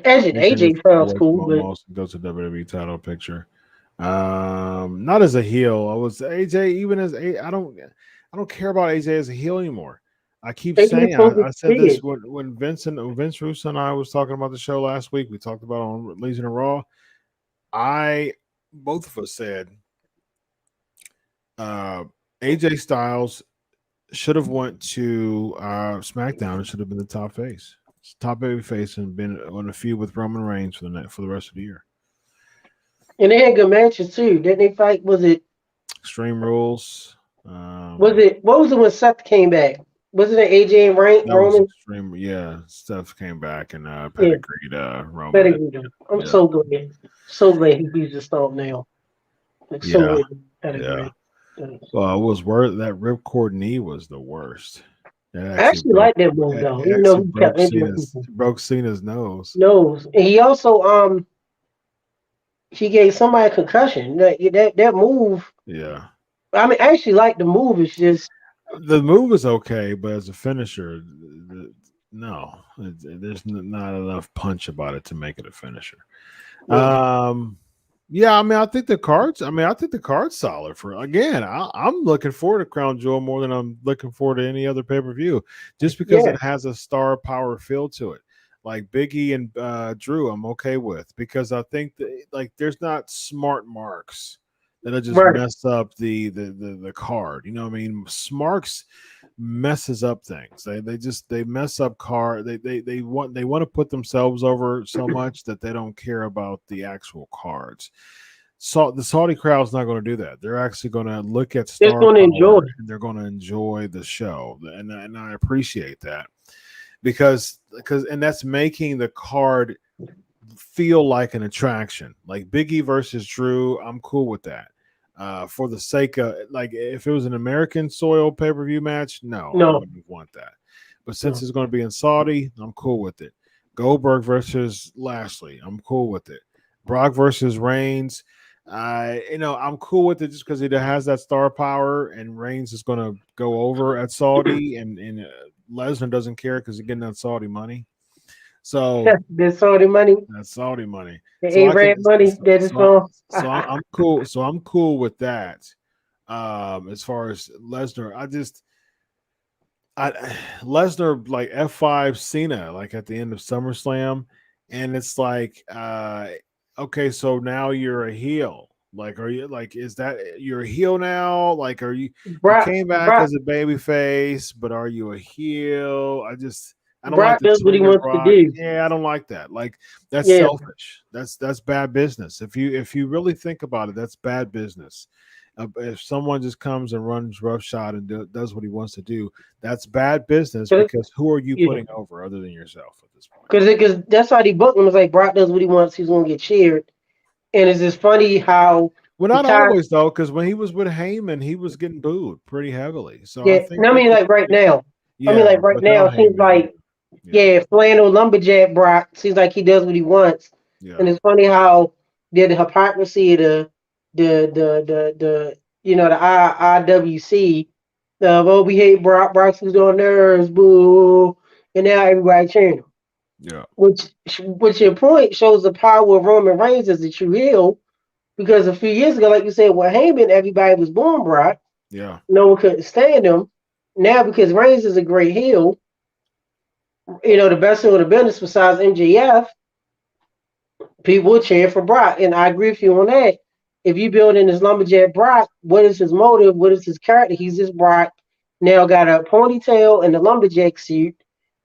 AJ AJ sounds away from cool, but almost goes to WWE title picture. Not as a heel. I was AJ even as a. I don't care about AJ as a heel anymore. I keep AJ saying supposed to I said be this big. when Vince Russo and I was talking about the show last week. We talked about on Legion of Raw. I both of us said uh, AJ Styles should have went to SmackDown. It should have been the top baby face, and been on a feud with Roman Reigns for the rest of the year. And they had good matches too. Didn't they fight? Extreme Rules. What was it when Seth came back? Wasn't it AJ and That was Roman? extreme. Yeah, Steph came back and Yeah, pedigreed Roman. better get him. I'm Yeah, so glad. So glad he beats the stomp now. Like so yeah, glad yeah. pedigree. Well, it was worth that ripcord knee was the worst. It I actually actually broke. like that move though, It even though actually he kept injuring people. broke Cena's nose. Nose. And he also he gave somebody a concussion. That move. Yeah. I mean, I actually like the move. It's just The move is okay, but as a finisher, no, there's not enough punch about it to make it a finisher. yeah. Yeah, I mean, I think the cards. I mean, I think the card's solid for again. I'm looking forward to Crown Jewel more than I'm looking forward to any other pay per view, just because Yeah. it has a star power feel to it. Like Biggie and Drew, I'm okay with because I think that like there's not smart marks that'll just Right. mess up the card. You know what I mean? Smarks messes up things. They mess up card. They want to put themselves over so much that they don't care about the actual cards. So the Saudi crowd's not going to do that. They're actually going to look at Just star want to enjoy power it. and they're going to enjoy the show, and I appreciate that because and that's making the card feel like an attraction. Like Biggie versus Drew, I'm cool with that. For the sake of like, if it was an American soil pay per view match, no, I No. wouldn't want that. But since No. it's going to be in Saudi, I'm cool with it. Goldberg versus Lashley, I'm cool with it. Brock versus Reigns, I'm cool with it just because it has that star power, and Reigns is going to go over at Saudi, and Lesnar doesn't care because he's getting that Saudi money. So The Saudi money, that's Saudi money. the So I can Arab money that is on. I'm cool. So I'm cool with that. As far as Lesnar, I Lesnar like F5 Cena like at the end of SummerSlam, and it's like okay, so now you're a heel. Like, are you like is that you're a heel now? Like, are you Brock, came back Brock, as a baby face, but are you a heel? I don't like Brock the does what he Tiger wants to Brock. do. Yeah, I don't like that. Like that's Yeah, selfish. That's bad business. If you really think about it, that's bad business. If someone just comes and runs roughshod and does what he wants to do, that's bad business cause, because who are you yeah, putting over other than yourself at this point? because that's how they booked him. It's like Brock does what he wants. He's gonna get cheered, and it's just funny how Well, he not kind of always though, because when he was with Heyman, he was getting booed pretty heavily. So I yeah. think And I they mean, could, like right now. I mean, yeah, like right now, without it seems Heyman, like yeah, yeah, flannel lumberjack Brock seems like he does what he wants, yeah, and it's funny how the hypocrisy of the the IWC. Oh, we hate Brock. Brock's on nerves, boo, and now everybody cheering him. yeah, Which your point shows the power of Roman Reigns as a true heel. Because a few years ago, like you said, with Heyman, everybody was booing Brock. yeah, No one couldn't stand him. Now, because Reigns is a great heel, the best heel in the business besides MJF, people are cheering for Brock. And I agree with you on that. If you build in this lumberjack Brock, what is his motive? What is his character? He's just Brock. Now got a ponytail and a lumberjack suit,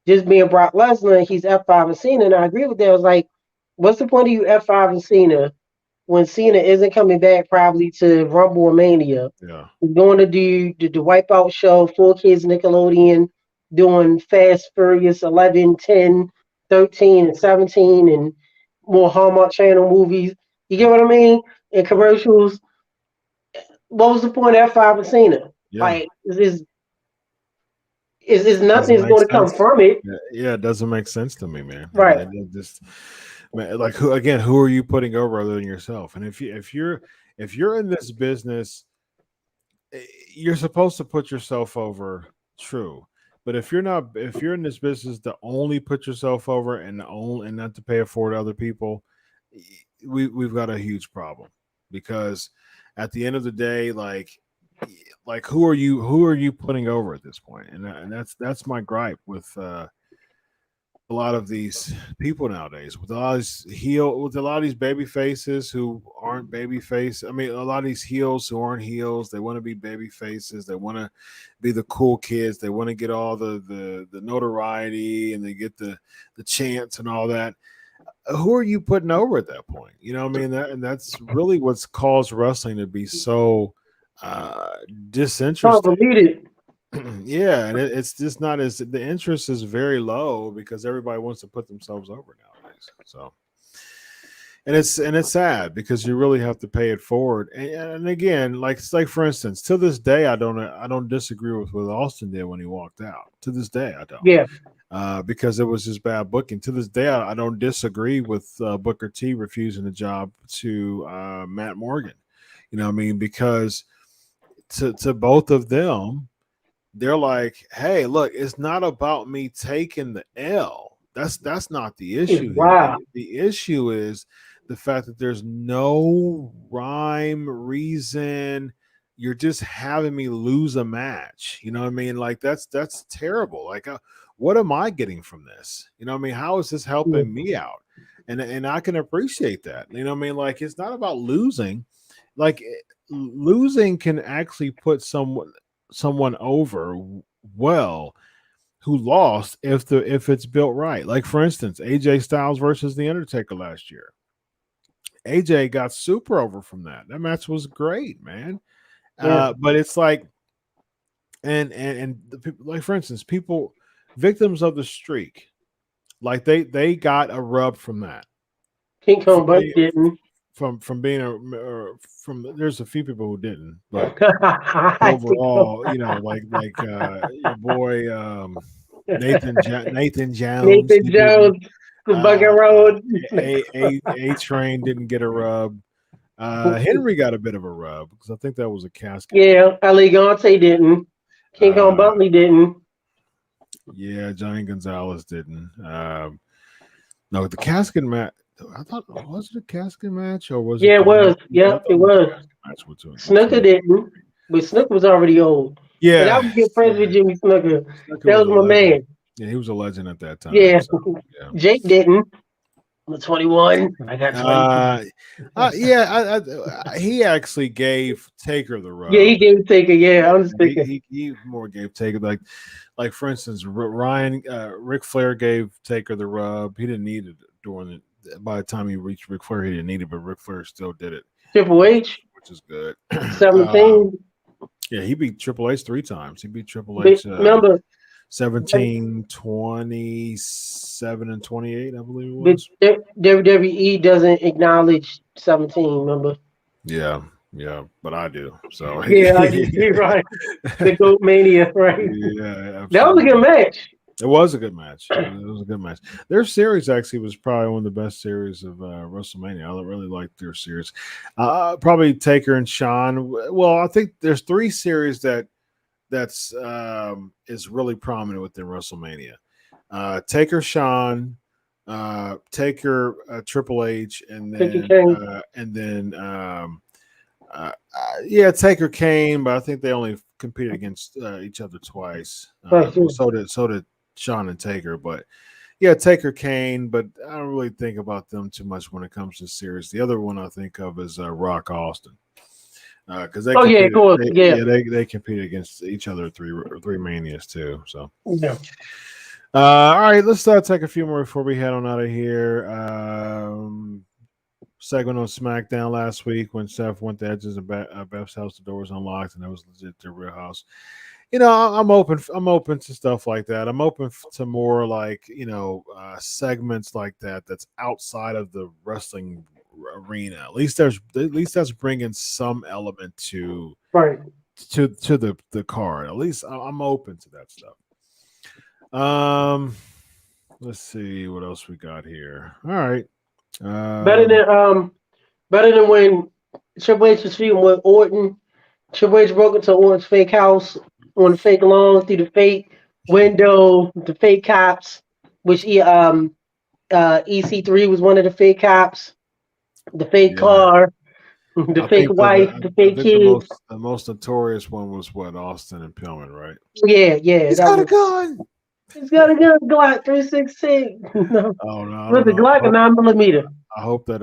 just being Brock Lesnar. And he's F5 and Cena. And I agree with that. I was like, what's the point of you F5 and Cena when Cena isn't coming back probably to Rumble or Mania? yeah, He's going to do the Wipeout show, Full Kids Nickelodeon, doing Fast Furious 11, 10, 13, and 17, and more Hallmark Channel movies. You get what I mean? And yeah, commercials. What was the point of F5 and Cena? yeah. Like, is nothing Doesn't is make going to come sense. from it. Yeah, yeah, it doesn't make sense to me, man. Right. It just man, like who are you putting over other than yourself? And if you're in this business, you're supposed to put yourself over. True. But if you're in this business to only put yourself over and not to pay it forward to other people, we've got a huge problem because at the end of the day, like who are you putting over at this point? And that's my gripe with a lot of these people nowadays with a lot of these baby faces who aren't baby face. I mean, a lot of these heels who aren't heels. They want to be baby faces. They want to be the cool kids. They want to get all the notoriety and they get the chants and all that. Who are you putting over at that point? You know what I mean? That's really what's caused wrestling to be so disinterested. Convoluted. Yeah, and it's just not as the interest is very low because everybody wants to put themselves over nowadays. So, and it's sad because you really have to pay it forward. And again, like for instance, to this day, I don't disagree with what Austin did when he walked out. To this day, I don't. Yeah. Because it was just bad booking. To this day, I don't disagree with Booker T refusing the job to Matt Morgan. You know what I mean? Because to both of them, they're like, hey, look, it's not about me taking the L. That's not the issue here. Wow. The issue is the fact that there's no rhyme, reason. You're just having me lose a match. You know what I mean? Like that's terrible. Like, what am I getting from this? You know what I mean? How is this helping me out? And I can appreciate that. You know what I mean? Like it's not about losing. Like losing can actually put someone over well who lost if it's built right. Like for instance, AJ Styles versus The Undertaker last year. AJ got super over from that. That match was great, man. Yeah. But it's like, and the people, like for instance, people victims of the streak, like they got a rub from that. King Kong From Bundy being, didn't. from being from there's a few people who didn't, but I think so. overall, like your boy Nathan Jones, Nathan he didn't. Jones, the Bucket Road. A Train didn't get a rub. Henry got a bit of a rub because I think that was a casket. Yeah, Elegante didn't. King Kong Uh, Bundy didn't. yeah, Johnny Gonzalez didn't. No, the casket match. I thought was it a casket match or was it? Yeah, it was. Yeah, I Yep, thought it it was a was. casket match with Snooker didn't. But Snooker was already old. And I Yeah, was good friends with Jimmy Snooker. Snooker That was was a my legend. man. Yeah, he was a legend at that time. Yeah. So, yeah. Jake didn't. I'm 21. I got 20. Yeah, he actually gave Taker the Yeah, he rub. gave Taker. Yeah, I'm just He, thinking. he more gave Taker like for instance, Ric Flair gave Taker the rub. He didn't need it during it. By the time he reached Ric Flair, he didn't need it, but Ric Flair still did it, Triple H, which is good. 17. Yeah, he beat Triple H 3 times. He beat Triple But H remember, 17, 27, and 28, I believe it but was. WWE doesn't acknowledge 17. Remember? Yeah, yeah, but I do. So Yeah, I do too. Right. The Goat Mania. Right. yeah, That was a good absolutely. match. It was a good match. It was a good match. Their series actually was probably one of the best series of WrestleMania. I really liked their series. Probably Taker and Sean. Well, I think there's three series that's is really prominent within WrestleMania. Taker Sean, Taker Triple H, Taker King. and then yeah, Taker Kane, but I think they only competed against each other twice. Right. Well, so did Sean and Taker, but yeah, Taker Kane. But I don't really think about them too much when it comes to series. The other one I think of is Rock Austin because they Oh yeah, of competed. course. Yeah. They competed against each other three manias too. So. Yeah. All right, let's take a few more before we head on out of here. Segment on SmackDown last week when Seth went to Edge's and Beth's house, the door was unlocked, and that was legit their real house. I'm open. I'm open to stuff like that. I'm open to more like segments like that. That's outside of the wrestling arena. At least that's bringing some element Right. to the card. At least I'm open to that stuff. Let's see what else we got here. All right. Better than when Triple H was feuding with Orton. Triple H broke into Orton's fake house on the fake lawn through the fake window, the fake cops, which EC3 was one of the fake cops, the fake Yeah, car, the I fake think wife, the I fake think the kids. most notorious one was what Austin and Pillman, right? Yeah, yeah, He's that got a was. gun. He's got a gun, Glock 316. No, Oh no, I with don't the know. Glock a 9 millimeter. I hope that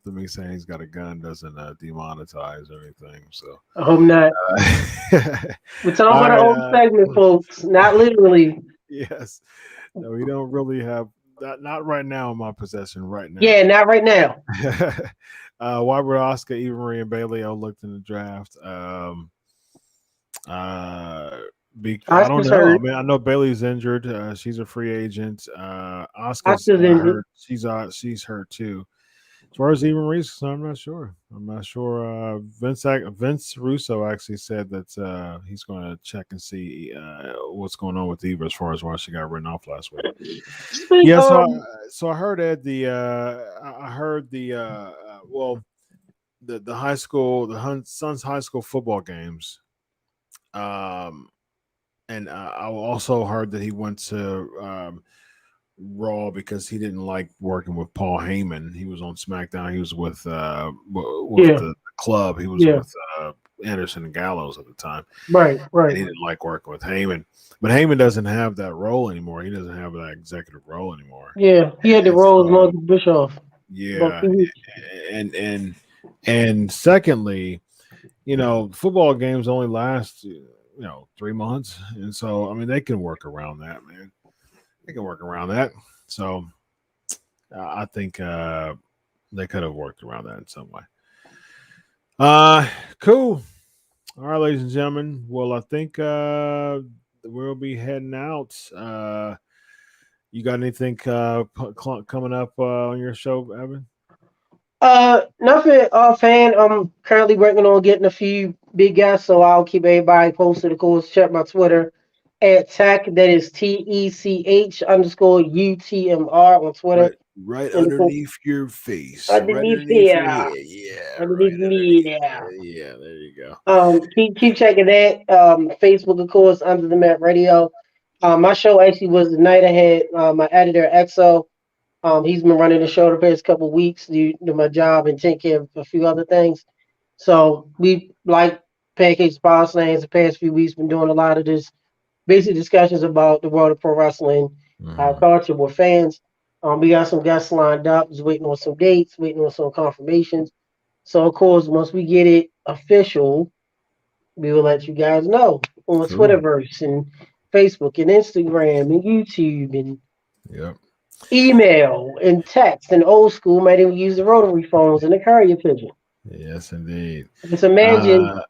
me saying he's got a gun doesn't demonetize or anything. So, I hope not. uh, We're talking all about right. an old segment, folks, not literally. Yes, no, we don't really have that. Not right now in my possession. Right now. Yeah, not right now. Why were Oscar, Eva Marie, and Bailey looked in the draft? I don't Oscar's know. I hurt. mean, I know Bailey's injured. She's a free agent. Oscar's Oscar's injured. hurt. She's hurt too. As far as Eva Marie's concerned, I'm not sure. I'm not sure. Vince Russo actually said that he's going to check and see what's going on with Eva as far as why she got written off last week. Yeah, so I heard at the I heard the high school Suns high school football games. And I also heard that he went to Raw because he didn't like working with Paul Heyman. He was on SmackDown. He was with the club. He was with Anderson and Gallows at the time. Right. And he didn't like working with Heyman. But Heyman doesn't have that role anymore. He doesn't have that executive role anymore. Yeah, he had the role as Marcus Bischoff. Yeah, and secondly, football games only last 3 months, and so I mean they can work around that, man. They can work around that. So I think they could have worked around that in some way. Cool. All right, ladies and gentlemen. Well, I think we'll be heading out. You got anything coming up on your show, Evan? Nothing offhand. I'm currently working on getting a few big guests, so I'll keep everybody posted. Of course, check my Twitter at tech. That is TECH_UTMR on Twitter. Right And of course, underneath your face. underneath Your here, head. Yeah, underneath right me underneath. there. Yeah, there you go. Keep checking that. Facebook, of course, Under the Mat Radio. My show actually was the night I had my editor EXO. He's been running the show the past couple of weeks due to my job and taking care of a few other things. So we like Pancakes Powerslams the past few weeks been doing a lot of this basic discussions about the world of pro wrestling, Mhm. culture with fans. We got some guests lined up. Just waiting on some dates, waiting on some confirmations. So of course, once we get it official, we will let you guys know on Cool. Twitterverse and Facebook and Instagram and YouTube and Yep. email and text and old school might even use the rotary phones and the carrier pigeon. Yes, indeed. Just imagine, Uh,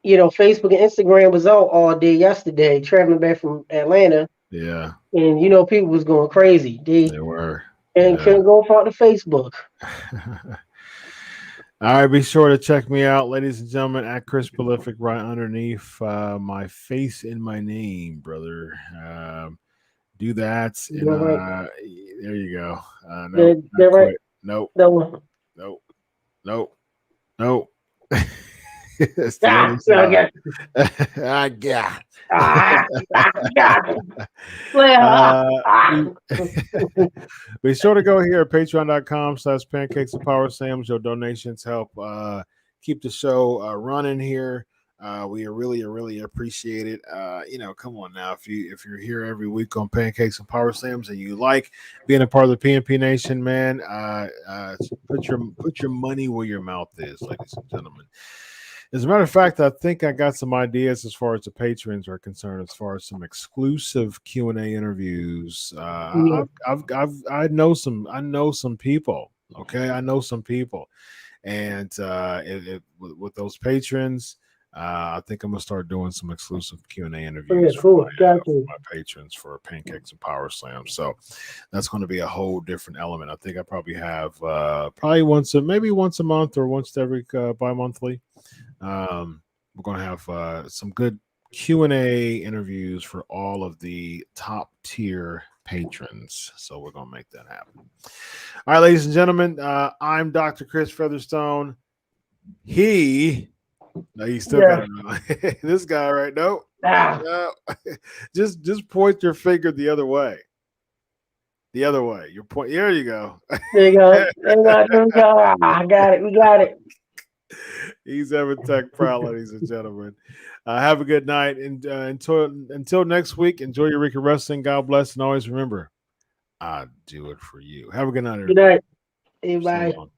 Facebook and Instagram was out all day yesterday, traveling back from Atlanta, yeah, and people was going crazy. They they were. and Yeah. couldn't go front to Facebook. All right, be sure to check me out, ladies and gentlemen, at Chris Prolific, right underneath my face in my name, brother. Do that, and You're right. there you go. Nope, They're not right. quit. Nope, That one. nope, nope, nope. It's the Ah, other I side. got. I got. I got. Well, Uh, be sure to go here at patreon.com/pancakes and power Sams. Your donations help keep the show running here. We really appreciate it. Come on now. If you're here every week on Pancakes and Power Slams and you like being a part of the PNP Nation, man, put your money where your mouth is, ladies and gentlemen. As a matter of fact, I think I got some ideas as far as the patrons are concerned, as far as some exclusive Q&A interviews. yeah, I know some people. Okay, I know some people, and with those patrons, I think I'm gonna start doing some exclusive Q&A interviews for cool. Got for you. my patrons for Pancakes and Power Slam. So that's going to be a whole different element. I think I probably have maybe once a month or once every bi-monthly. We're going to have some good Q&A interviews for all of the top tier patrons. So we're going to make that happen. All right, ladies and gentlemen, I'm Dr. Chris Featherstone. No, you still got to know. This guy, right? No. Just point your finger the other way. The other way. Your point. There you go. There you go. There you go. I got it. We got it. He's Evan Tech Proud, ladies and gentlemen. Have a good night. And until next week, enjoy your week of wrestling. God bless. And always remember, I do it for you. Have a good night, Good everybody. night. Hey, So bye. long.